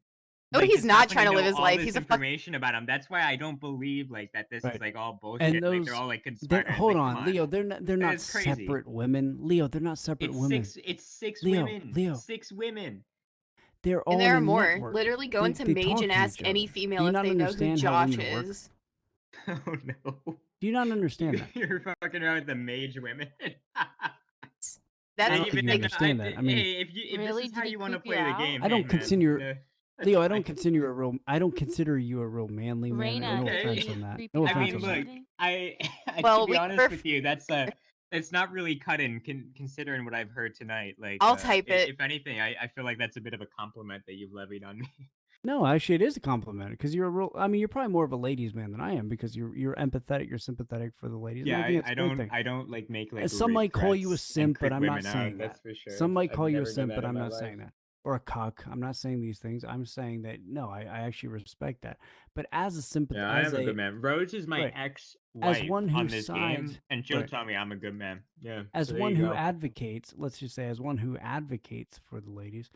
No, like, he's just not happen to trying to know live his all life. this He's a information about him. That's why I don't believe like that. This is like all bullshit. And like those, they're all like conspiring. hold like, on, Leo. They're not It's crazy. separate women. Leo, they're not separate women. It's 6 Leo, women. Leo. 6 women. They're all And there are in more. network. Literally go into they Mage talk and to ask each any other. female Do you if not they know who understand how Josh women work? is. Oh no. Do you not understand that? You're fucking around with the mage women. That's I don't think you understand that. I mean, hey, if Really? this is how Did he you want to creep play you the out? game, I don't hey, consider man, Leo. I don't consider you a real. I don't consider you a real manly man. Reina, No Okay. offense on that. creep No you I out offense mean, or on that. look, something? Well, to be we honest with you, it's not really cutting considering what I've heard tonight. Like, I'll type it. If anything, I feel like that's a bit of a compliment that you've levied on me. No, actually, it is a compliment because you're a real. I mean, you're probably more of a ladies' man than I am because you're empathetic. You're sympathetic for the ladies. Yeah, and I think it's a great thing. I don't like make like. Some might call you a regrets and simp, but creep I'm not women out, saying that. That's for sure. Some might I've call you a never done simp, that but in I'm my not life. saying that. Or a cuck. I'm not saying these things. I'm saying that no, I actually respect that. But as a sympath, Yeah, I am a good man. Rose is my right, ex-wife as one who on this game, sides, and she'll right, tell me I'm a good man. Yeah. as so there one you who go. advocates, let's just say, as one who advocates for the ladies,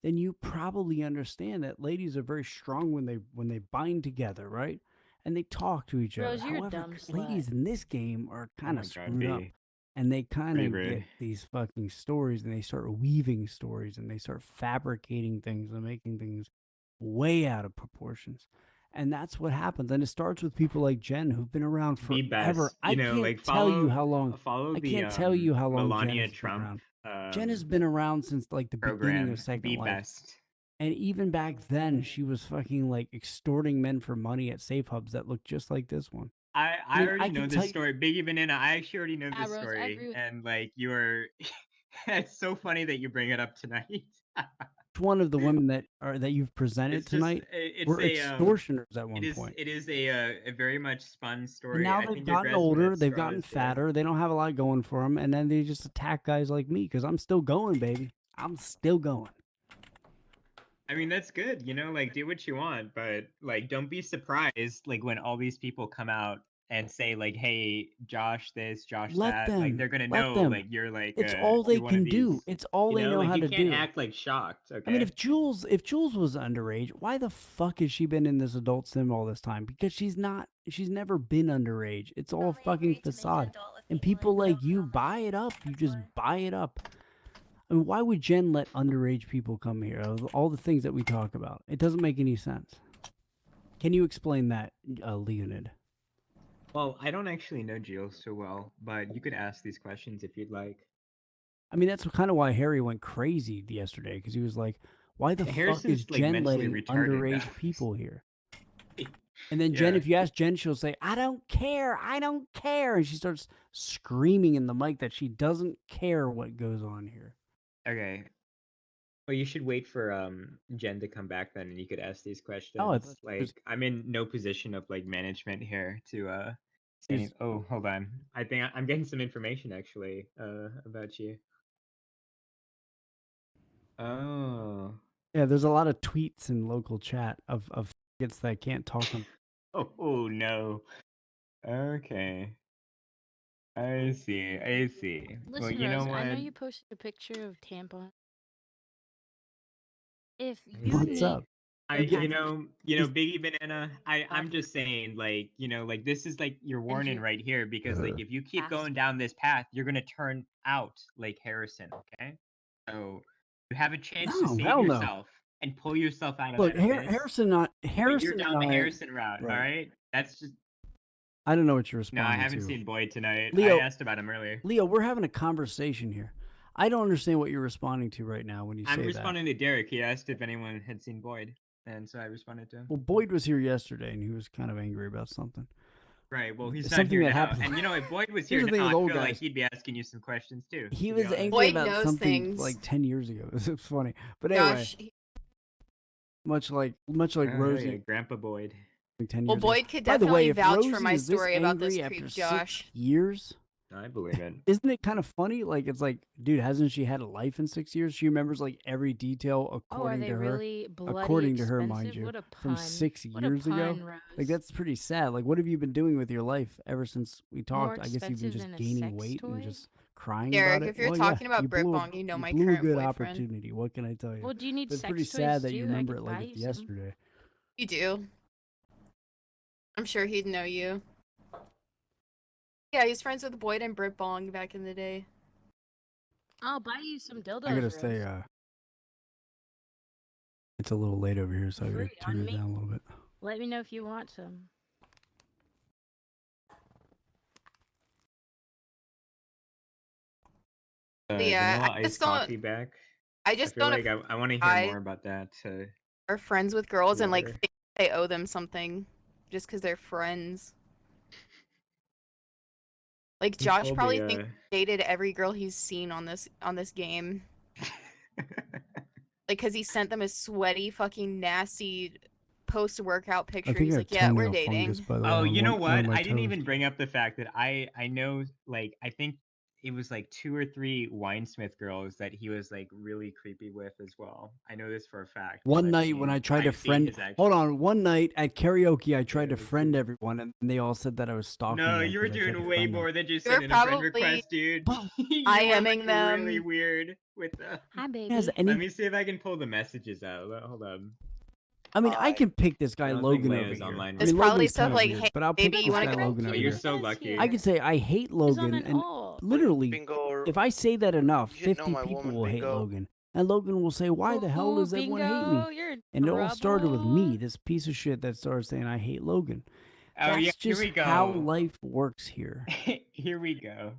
then you probably understand that ladies are very strong when they bind together, right? And they talk to each Rose, other. you're a However, dumb ladies slut. in this game are kind my of God, screwed up. B. And they kind Pretty of rude. get these fucking stories and they start weaving stories and they start fabricating things and making things way out of proportions. And that's what happens. And it starts with people like Jen who've been around Be forever. best. I You know, can't like tell you follow how long. follow I the can't tell you how long Jen Melania has been Trump around. Jen has been around since like the beginning program. of Second Be Life. best. And even back then, she was fucking like extorting men for money at safe hubs that looked just like this one. I mean, already know can tell this story. Biggie Banana, I actually already know Yeah, this Rose, I story. agree with And like you're it's so funny that you bring it up tonight. One of the women that you've presented It's just tonight it's were a extortioners at one point. it is a very much spun story. And now I they've think your gotten grasp of older, that they've straw gotten is good. fatter, they don't have a lot going for them, and then they just attack guys like me because I'm still going, baby. I'm still going. I mean, that's good, you know, like do what you want, but like don't be surprised like when all these people come out and say like, "Hey, Josh this, Josh Let that," them. like they're gonna Let know them. like you're like It's all they you're one of can do. these, It's all they know like how you to can't do. act like shocked. Okay. I mean, if Jules was underage, why the fuck has she been in this adult sim all this time? Because she's not. She's never been underage. It's all fucking facade. And people like you buy it up. You just buy it up. I mean, why would Jen let underage people come here? All the things that we talk about. It doesn't make any sense. Can you explain that, Leonid? Well, I don't actually know Jill so well, but you could ask these questions if you'd like. I mean, that's kind of why Harry went crazy yesterday, because he was like, why the fuck is like, Jen mentally letting retarded underage now. people here? And then Jen, Yeah. if you ask Jen, she'll say, I don't care. I don't care. And she starts screaming in the mic that she doesn't care what goes on here. Okay. Well, you should wait for Jen to come back then, and you could ask these questions. Oh, it's like I'm in no position of like management here to say any... Oh, hold on. I think I'm getting some information actually about you. Oh. Yeah, there's a lot of tweets in local chat of kids that can't talk on. Oh no. Okay. I see. I see. Listen, well, you know Rose, what? I know you posted a picture of tampon. If you What's need, up? you know, Biggie Banana, I'm just saying, like, like this is like your warning right here, because like if you keep going down this path, you're gonna turn out like Harrison, okay? So you have a chance to save yourself and pull yourself out of Look, that abyss. Harrison You're down the Harrison route, right. all right? That's just... I don't know what you're responding No, to. I haven't seen Boyd tonight. Leo, I asked about him earlier. Leo, we're having a conversation here. I don't understand what you're responding to right now when you say that. I'm responding to Derek. He asked if anyone had seen Boyd, and so I responded to him. Well, Boyd was here yesterday, and he was kind of angry about something. Right. Well, he's something not here that now. happened. And if Boyd was Here's here the thing now, with I old feel like guys. he'd be asking you some questions too. He to was be honest. angry Boyd about knows something things. like 10 years ago. It's funny, but anyway, Gosh. much like Oh, Rosie. yeah, Grandpa Boyd. 10 Well, years Boyd ago. could By the way, definitely if vouch for Rosie my is this story about this angry creep, after Josh. 6 years, I believe it. isn't it kind of funny? Like, it's like, dude, hasn't she had a life in 6 years? She remembers like every detail oh, are according they to her. really bloody According to her, expensive? mind you, What a from pun. 6 What years a pun, ago. Rose. Like, that's pretty sad. Like, what have you been doing with your life ever since we talked? More I guess you've been expensive just than a gaining sex weight and toy? just crying Derek, about it. if you're Well, talking yeah, about Brit blew a- Bong, you know my blew a current good boyfriend. opportunity. What can I tell you? Well, do you need But it's sex pretty toys sad that too? you I remember could it like buy it's you some. yesterday. You do. I'm sure he'd know you. Yeah, he's friends with Boyd and Brit Bong back in the day. I'll buy you some dildos, I gotta Rose. say, it's a little late over here, so I gotta Free turn on it me. down a little bit. Let me know if you want some. Yeah, Vanilla I just iced don't- coffee back. I just feel don't like I want to hear more about that. are friends with girls and like Whoever. think they owe them something just because they're friends. Like Josh probably thinks he dated every girl he's seen on this game. Like, cause he sent them a sweaty, fucking nasty post-workout I picture. think He's I like, have "Yeah, we're toenail dating." fungus, by the way. Oh, on you know one of what? my I didn't toes. even bring up the fact that I know, like, I think it was like 2 or 3 Winesmith girls that he was like really creepy with as well. I know this for a fact. One I've night when seen- I tried to I've seen friend, his actions. hold on, one night at karaoke, I tried to let's friend everyone, and they all said that I was stalking No, them you were 'cause I tried doing to way friend them. more than just You're sending a friend probably request, dude. But- You IMing were, them. really weird with the... Hi, baby. Has any? Let me see if I can pull the messages out. Hold on. I mean, I can pick this guy I don't think Logan over Leo's here. online There's right probably Logan's stuff kinda like, weird, "Hey, but I'll baby, pick you this wanna guy go-" Logan Oh, over you're here. so lucky. I could say I hate Logan, an and alt. literally, Bingo, if I say that enough, you know 50 my people woman, will hate Bingo. Logan, and Logan will say, "Why the hell Ooh, does everyone bingo, hate me?" you're in And it all started with me, trouble. this piece of shit that started saying I hate Logan. Oh, That's yeah, here just we go. how life works here. Here we go.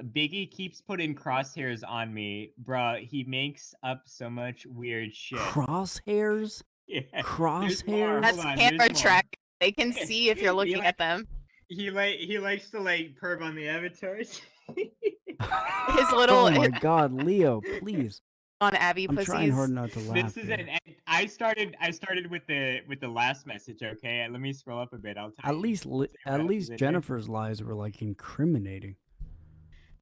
Biggie keeps putting crosshairs on me. Bruh, he makes up so much weird shit. Crosshairs? Yeah. Crosshairs? That's Hold on, camera there's more. track. They can see if you're He looking like- at them. He likes to like perv on the avatars. His little Oh my god, Leo, please. on Abby I'm pussies. trying hard not to laugh. This is here. I started with the last message, okay? Let me scroll up a bit. I'll tell At you. least, See what at else least is in here. Jennifer's lies were like incriminating.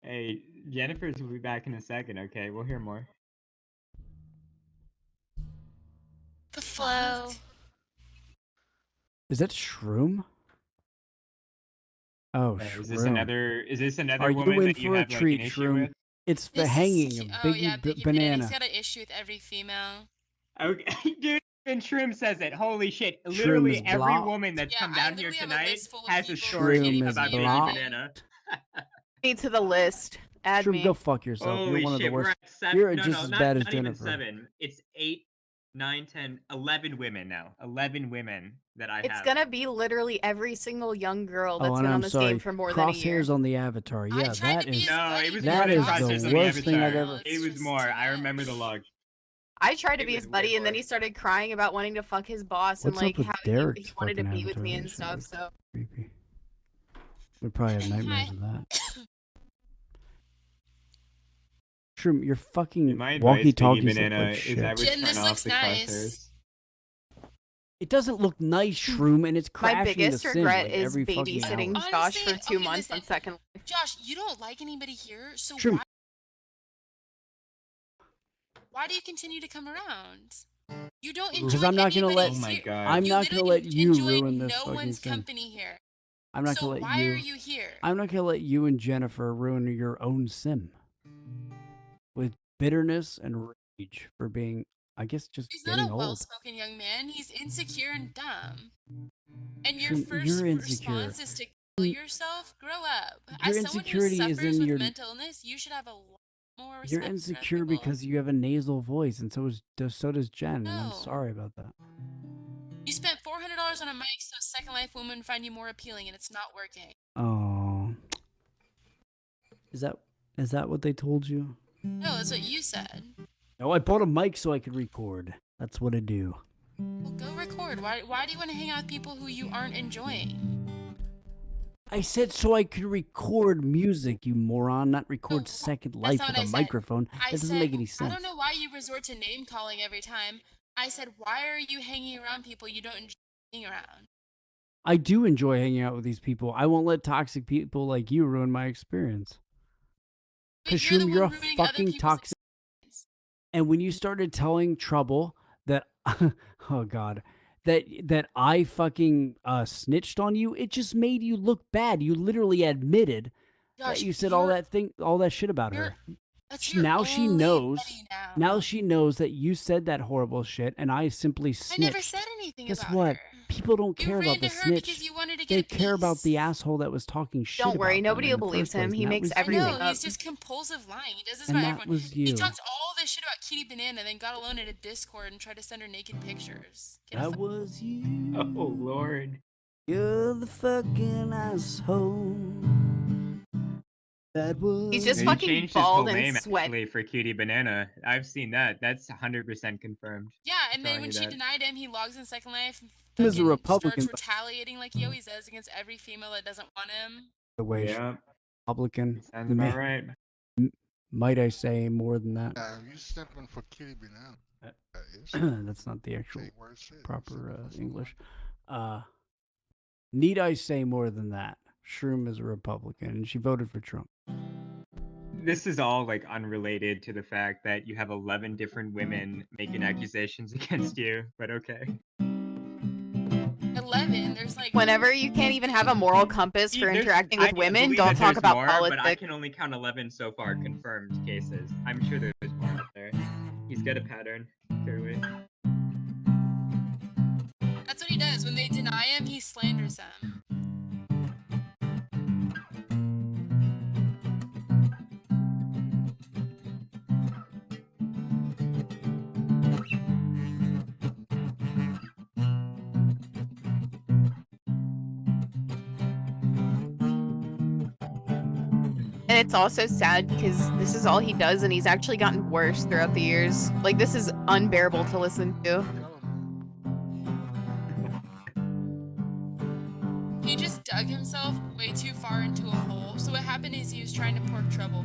Hey, Jennifer's will be back in a second, okay? We'll hear more. The flow. Is that Shroom? Oh, Is this Shroom. another? Is this another Are you woman in that you for a have like treat, an issue Shroom? with? It's the This hanging is of oh Biggie yeah, Biggie Banana. He's got an issue with every female. Okay, dude. And Shroom says it. Holy shit! Shroom Literally is every blocked. woman that's Yeah, come I down here literally have a tonight list full of has a people story Shroom is about Biggie blocked. Banana. Me to the list. Add Shroom, me. go fuck yourself. Holy You're one of the shit, we're worst. at 7. You're No, just no, as not, bad as not even Jennifer. 7. It's 8, 9, 10, 11 women now. 11 women that I It's have. gonna be literally every single young girl Oh, that's and been on I'm this sorry. game for more than a year. Crosshairs on the avatar. I Yeah, tried that to be is. his No, buddy, it was but more That than is Josh the crosshairs was on the worst thing I've avatar. ever. It's It was just more. too I remember the much. log. I tried to It be his was way buddy, and then more. he started crying about wanting to fuck his boss and What's up like with how Derek's he wanted to fucking be with avatar? me That and shit stuff. looks So creepy. We probably have nightmares Hi. of that. Shroom, your fucking My advice, Biggie walkie-talkies look Banana, like is shit. I would Jen, turn this off looks the nice. crosshairs. It doesn't look nice, Shroom, and it's my crashing biggest the Sims regret like is every fucking babysitting hour. Josh for Honestly, 2 okay, months on listen. Second Life. Josh, you don't like anybody here, so Shroom. why do you continue to come around? You don't Because enjoy I'm not gonna let. Oh my here. god. I'm You not gonna literally let you enjoy ruin this no fucking one's thing. company here. I'm not So gonna let why you. are you here? I'm not gonna let you and Jennifer ruin your own sim with bitterness and rage for being, I guess, just He's not getting a old. well-spoken young man. He's insecure and dumb. And your Shroom, first you're insecure. response is to kill yourself? Grow up. Your As someone who insecurity is suffers in with your. mental illness, you should have a lot more respect You're for other insecure people. because you have a nasal voice, and so does Jen, and I'm No. sorry about that. You spent $400 on a mic so Second Life women find you more appealing, and it's not working. Oh, is that what they told you? No, that's what you said. No, I bought a mic so I could record. That's what I do. Well, go record. Why do you want to hang out with people who you aren't enjoying? I said so I could record music, you moron, not record Second Life not with what a I said. microphone. I That doesn't said, make any I sense. don't know why you resort to name calling every time. I said, why are you hanging around people you don't enjoy being around? I do enjoy hanging out with these people. I won't let toxic people like you ruin my experience. Because You're the Shroom, you're a one ruining other fucking people's toxic. And when you started telling Trouble that, oh god, that I fucking snitched on you, it just made you look bad. You literally admitted Gosh, that you said all that shit about her. That's your Now she only knows. buddy now. Now she knows that you said that horrible shit, and I simply snitched. I never said anything Guess about what? her. People don't You care ran about the to her snitch. because you wanted to get They a care about piece. the asshole that was talking shit. Don't worry, about them nobody in the believes first place, him. He and that makes was everything you. No, up. he's just compulsive lying. He does this And about that everyone. was you. He talked all this shit about Cutie Banana, then got alone at a Discord and tried to send her naked pictures. That was you. Oh lord. You're the fucking asshole. That was. He's just He fucking changed his bald full name and sweat. actually for Cutie Banana. I've seen that. That's 100% confirmed. Yeah, and then Telling when you she that. denied him, he logs in Second Life and Him as a fucking Republican. starts retaliating like he always does against every female that doesn't want him. The way Yeah. Republican. Sounds about right. Might I say more than that? You simping for Cutie Banana. That's not the actual Say word shit. proper English. Need I say more than that? Shroom is a Republican, and she voted for Trump. This is all like unrelated to the fact that you have 11 different women making accusations against you, but okay. 11, there's like... Whenever you can't even have a moral compass for There's- interacting I with women, believe don't that talk there's about more, But I politics. can only count 11 so far confirmed cases. I'm sure there's more out there. He's got a pattern, clearly. That's what he does. When they deny him, he slanders them. And it's also sad because this is all he does, and he's actually gotten worse throughout the years. Like, this is unbearable to listen to. He just dug himself way too far into a hole. So what happened is he was trying to pork trouble.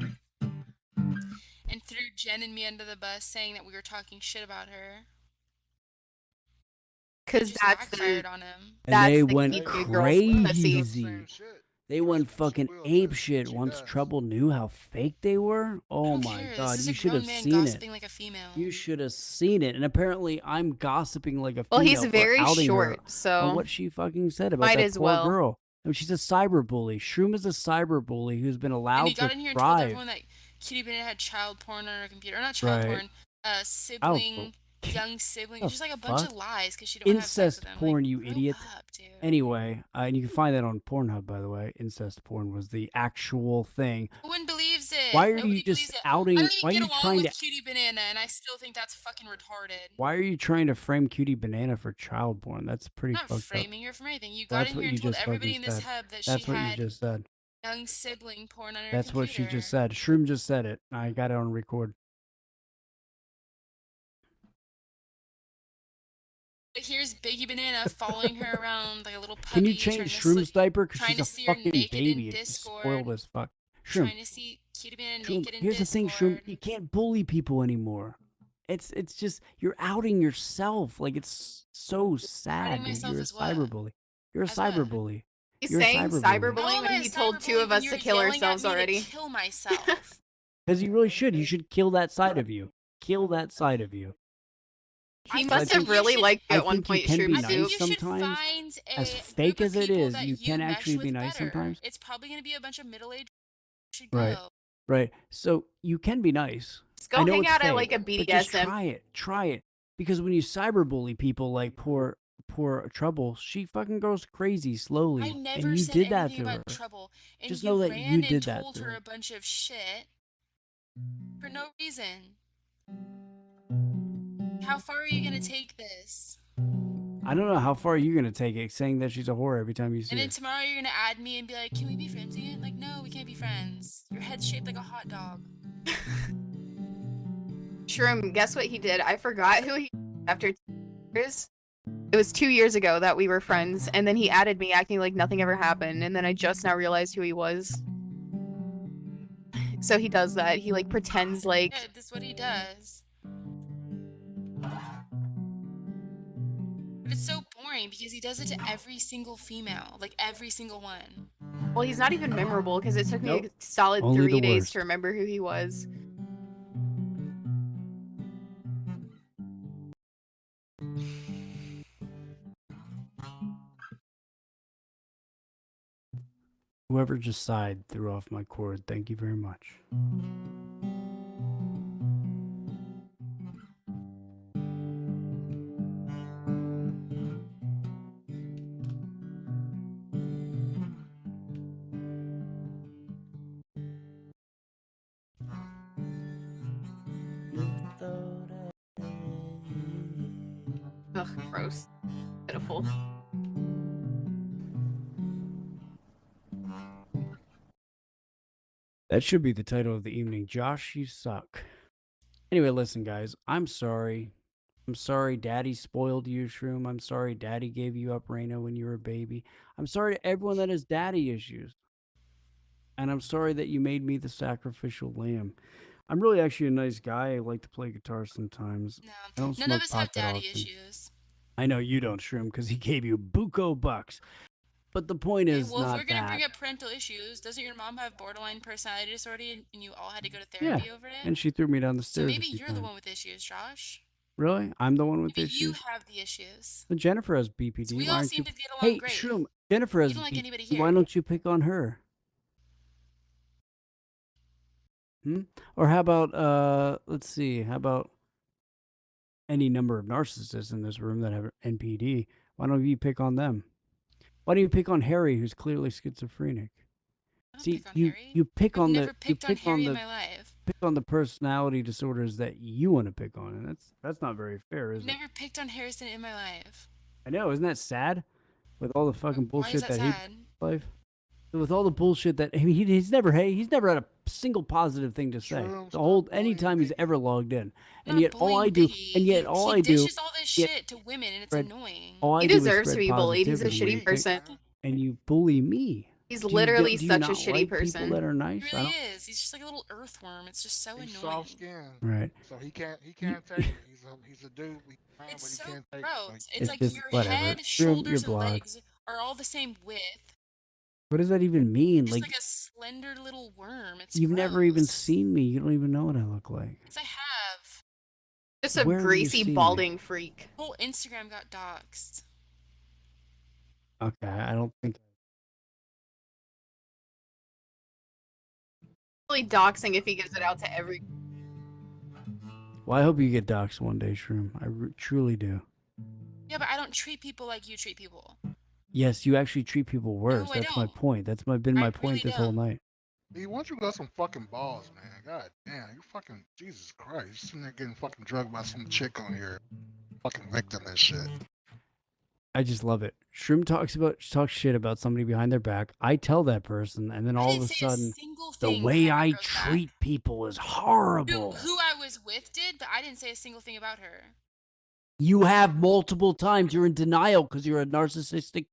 And threw Jen and me under the bus saying that we were talking shit about her. Because Just that's backfired the on him. And That's they the went geeky girl's pussy. crazy. They went fucking ape shit once Trouble knew how fake they were. Oh Who my cares? god, This is you a should grown have man seen it. gossiping like a female. You should have seen it. And apparently I'm gossiping like a female. Well, he's for very outing her short, on so what she fucking said about might that as poor well. girl. I mean, she's a cyberbully. Shroom is a cyberbully who's been And allowed he got to in here and told thrive. everyone that Cutie Banana had child porn on her computer. Or not child Right. porn, sibling, young sibling. The Just like a bunch fuck? of lies because she didn't want to have sex Incest with him. porn, Like, you grow idiot. up, dude. Anyway, and you can find that on Pornhub, by the way. Incest porn was the actual thing. No one believes it. Why are Nobody you just believes it. outing? I don't Why are even you get along trying with to? Cutie Banana, and I still think that's fucking retarded. Why are you trying to frame Cutie Banana for child porn? That's pretty I'm not fucked framing up. her from anything. You Well, got that's in what here you and told just everybody fucking in this said. hub that That's she what you had just said. young sibling porn on her That's computer. what she just said. Shroom just said it. I got it on record. But here's Biggie Banana following her around like a little puppy. Can you change Shroom's diaper? Because trying she's to a see her fucking naked baby. in It's Discord. spoiled as fuck. Shroom, Trying to see Cutie Banana Shroom, naked in here's the thing, Shroom. Discord. You can't bully people anymore. It's just you're outing yourself. Like it's so sad. Outing Dude. myself You're a as what? cyberbully. You're a As what? cyberbully. He's You're a saying cyberbully. cyberbullying when am I he a told two cyberbully of when us to you're kill yelling ourselves at me already. To kill myself. Because you really should. You should kill that side of you. Kill that side of you. He I must think have you really should- liked you I at one think you point, can be Shroom I think nice you Soup. should sometimes. find a As group fake of as it people is, that you can mesh actually be with nice better. sometimes. It's probably going to be a bunch of middle-aged should Right. go. Right. So you can be nice. Just I go know hang it's out at fake, like a but just BDSM. try it. Try it. Because when you cyberbully people like poor Trouble, she fucking goes crazy slowly. I never and you said did that anything to about her. trouble. And Just you know that ran you and did that told to her her. a bunch of shit for no reason. How far are you going to take this? I don't know how far you're gonna take it, saying that she's a whore every time you see And her. then tomorrow you're going to add me and be like, can we be friends again? Like, no, we can't be friends. Your head's shaped like a hot dog. Shroom, guess what he did? I forgot who he after 2 years. It was 2 years ago that we were friends, and then he added me acting like nothing ever happened, and then I just now realized who he was. So he does that. He like pretends like Yeah, that's what he does. But it's so boring because he does it to every single female. Like every single one. well, he's not even memorable because it took me a Nope. solid Only 3 the days worst. to remember who he was. Whoever just sighed threw off my cord. Thank you very much. Ugh, gross. Pitiful. That should be the title of the evening. Josh, you suck. Anyway, listen, guys. I'm sorry. I'm sorry Daddy spoiled you, Shroom. I'm sorry Daddy gave you up, Raina, when you were a baby. I'm sorry to everyone that has daddy issues. And I'm sorry that you made me the sacrificial lamb. I'm really actually a nice guy. I like to play guitar sometimes. No, I don't none of smoke us pot have that daddy often. issues. I know you don't, Shroom, because he gave you buco bucks. But the point is Well, if not we're gonna that. bring up parental issues, doesn't your mom have borderline personality disorder and you all had to go to therapy over it? And she threw me down the So stairs. maybe a few you're the times. one with issues, Josh. Really? I'm the one with Maybe issues? you have the issues. Well, Jennifer has BPD. So we Why all aren't seem you... to get along Hey, great. Shroom, Jennifer has You don't like BPD. anybody here. Why don't you pick on her? Or how about, let's see, how about any number of narcissists in this room that have NPD? Why don't you pick on them? Why don't you pick on Harry, who's clearly schizophrenic? I don't See, pick on you Harry. you pick I've on never the picked on Harry in my the life. pick on the personality disorders that you want to pick on, and that's not very fair, is I've it? never picked on Harrison in my life. I know, isn't that sad? With all the fucking Why is bullshit that that he sad? life. With all the bullshit that he's never had a single positive thing to say. The whole anytime he's ever logged in, and Not yet all I do, Biggie. and yet He all I do, dishes all this yet shit to women, and it's spread- annoying. all I He do is deserves to spread be bullied. He's a positivity shitty person. and you bully me. He's Do you literally do you such a not shitty like person. People that are He nice. I really don't- is. He's just like a little earthworm. It's just so He's annoying. soft skinned. Right. So he can't take it. He's a dude. It's but he so can't take gross. Like, It's like just your whatever. head, You're shoulders, and blocked. legs are all the same width. What does that even mean? Just Like like a slender little worm. It's you've never even gross. seen me. You don't even know what I look like. Yes, I have. Just a Where have you greasy, seen me? balding freak. Whole Instagram got doxed. Okay, I don't think Really doxing if he gives it out to every. Well, I hope you get doxxed one day, Shroom. I truly do. Yeah, but I don't treat people like you treat people. Yes, you actually treat people worse. No, I That's my don't. point. That's been my point really this whole don't. night. Hey, why don't you got some fucking balls, man? God damn, you fucking Jesus Christ! You sitting there getting fucking drugged by some chick on here, fucking victim and shit. I just love it. Shroom talks shit about somebody behind their back. I tell that person, and then all of a sudden, the way I treat people is horrible. Who I was with did, but I didn't say a single thing about her. You have multiple times. You're in denial because you're a narcissistic.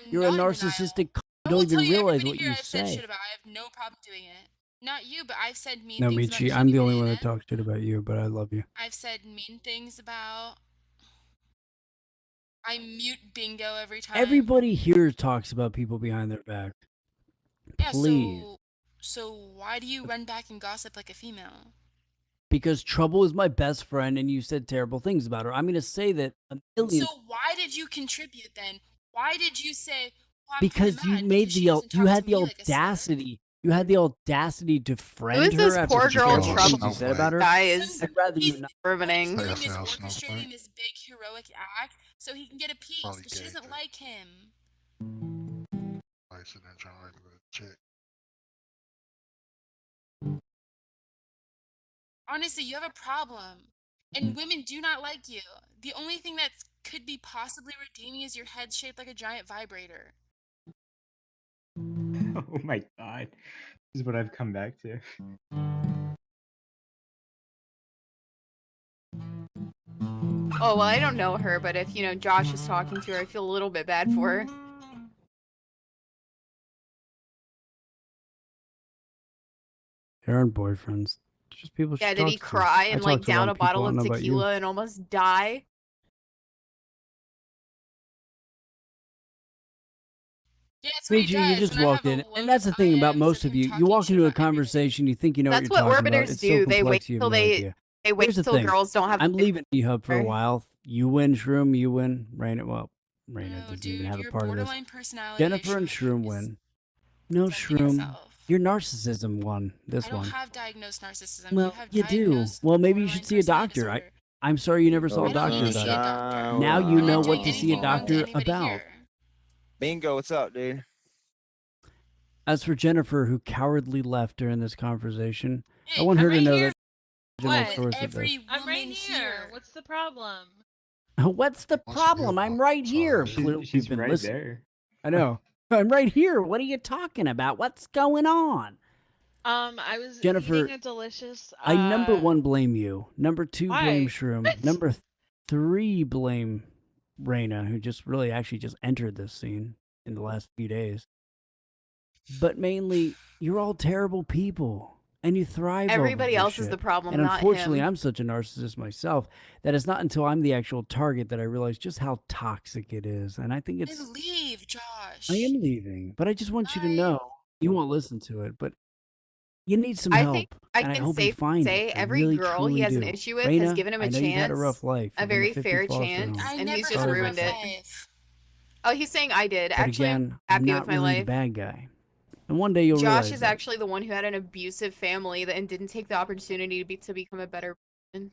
You're a narcissistic. You don't even realize what you say. Said shit about. I have no problem doing it. Not you, but I've said mean No, things Michi, about I'm the Cutie only one Banana. that talks shit about you, but I love you. I've said mean things about. I mute Bingo every time. Everybody here talks about people behind their back. Yeah, Please. So why do you run back and gossip like a female? Because Trouble is my best friend, and you said terrible things about her. I'm going to say that a million. So why did you contribute then? Why did you say? Well, because you made the you had the audacity. You had the audacity to friend Who is this her poor after girl she Trouble? said about her. Guys, I'd rather you not. orbiting. He's orchestrating this big heroic act so he can get a piece, but she doesn't like him. Like sitting there trying to like a chick. Honestly, you have a problem. And women do not like you. The only thing that could be possibly redeeming is your head shaped like a giant vibrator. Oh my god. This is what I've come back to. Oh, well, I don't know her, but if, Josh is talking to her, I feel a little bit bad for her. They aren't boyfriends. Just people. Yeah, did he cry and, like, down a bottle of tequila tequila and almost die? Yeah, that's what he does. You just walked in, and that's the thing about most of you. You walk into a conversation, you think you know That's what you're what talking about. orbiters It's do. so They wait complex, you have till no idea. they wait Here's the till thing. girls don't have. I'm leaving E-Hub for a while. You win, Shroom. You win. Raina, well, Raina doesn't even have a part of this. Jennifer and Shroom win. No, Shroom. Your narcissism won this I don't one. have diagnosed narcissism. Well, you do. Well, maybe you should see a doctor. I'm sorry you never saw a doctor about it. Now you know what to see a doctor about. Bingo, what's up, dude? As for Jennifer, who cowardly left during this conversation, I want her to know that general source of this. I'm right here. What's the problem? What's the problem? I'm right here. She's right there. I know. I'm right here. What are you talking about? What's going on? I was Jennifer, eating a delicious. I number one blame you. Number two blame Shroom. What? Number three blame Raina, who just entered this scene in the last few days. But mainly, you're all terrible people. And you thrive. Everybody over else this is the shit. problem, And not unfortunately, him. I'm such a narcissist myself that it's not until I'm the actual target that I realize just how toxic it is. And I think it's. Then leave, Josh. I am leaving, but I just want you to know. You won't listen to it, but you need some help. I think I and can hope you safely find say it. I every really, girl he truly has an do. issue with Raina, has given him a I know you've had a chance, rough life. a You've been very to 50 fair foster chance, homes. and he's never just had a ruined rough it. life. Oh, he's saying I did. But Actually, again, I'm I'm happy not with my really life. the bad guy. And one day you'll Josh realize is that. actually the one who had an abusive family and didn't take the opportunity to become a better person.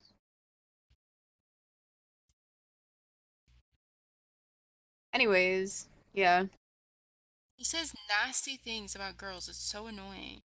Anyways, yeah. He says nasty things about girls. It's so annoying.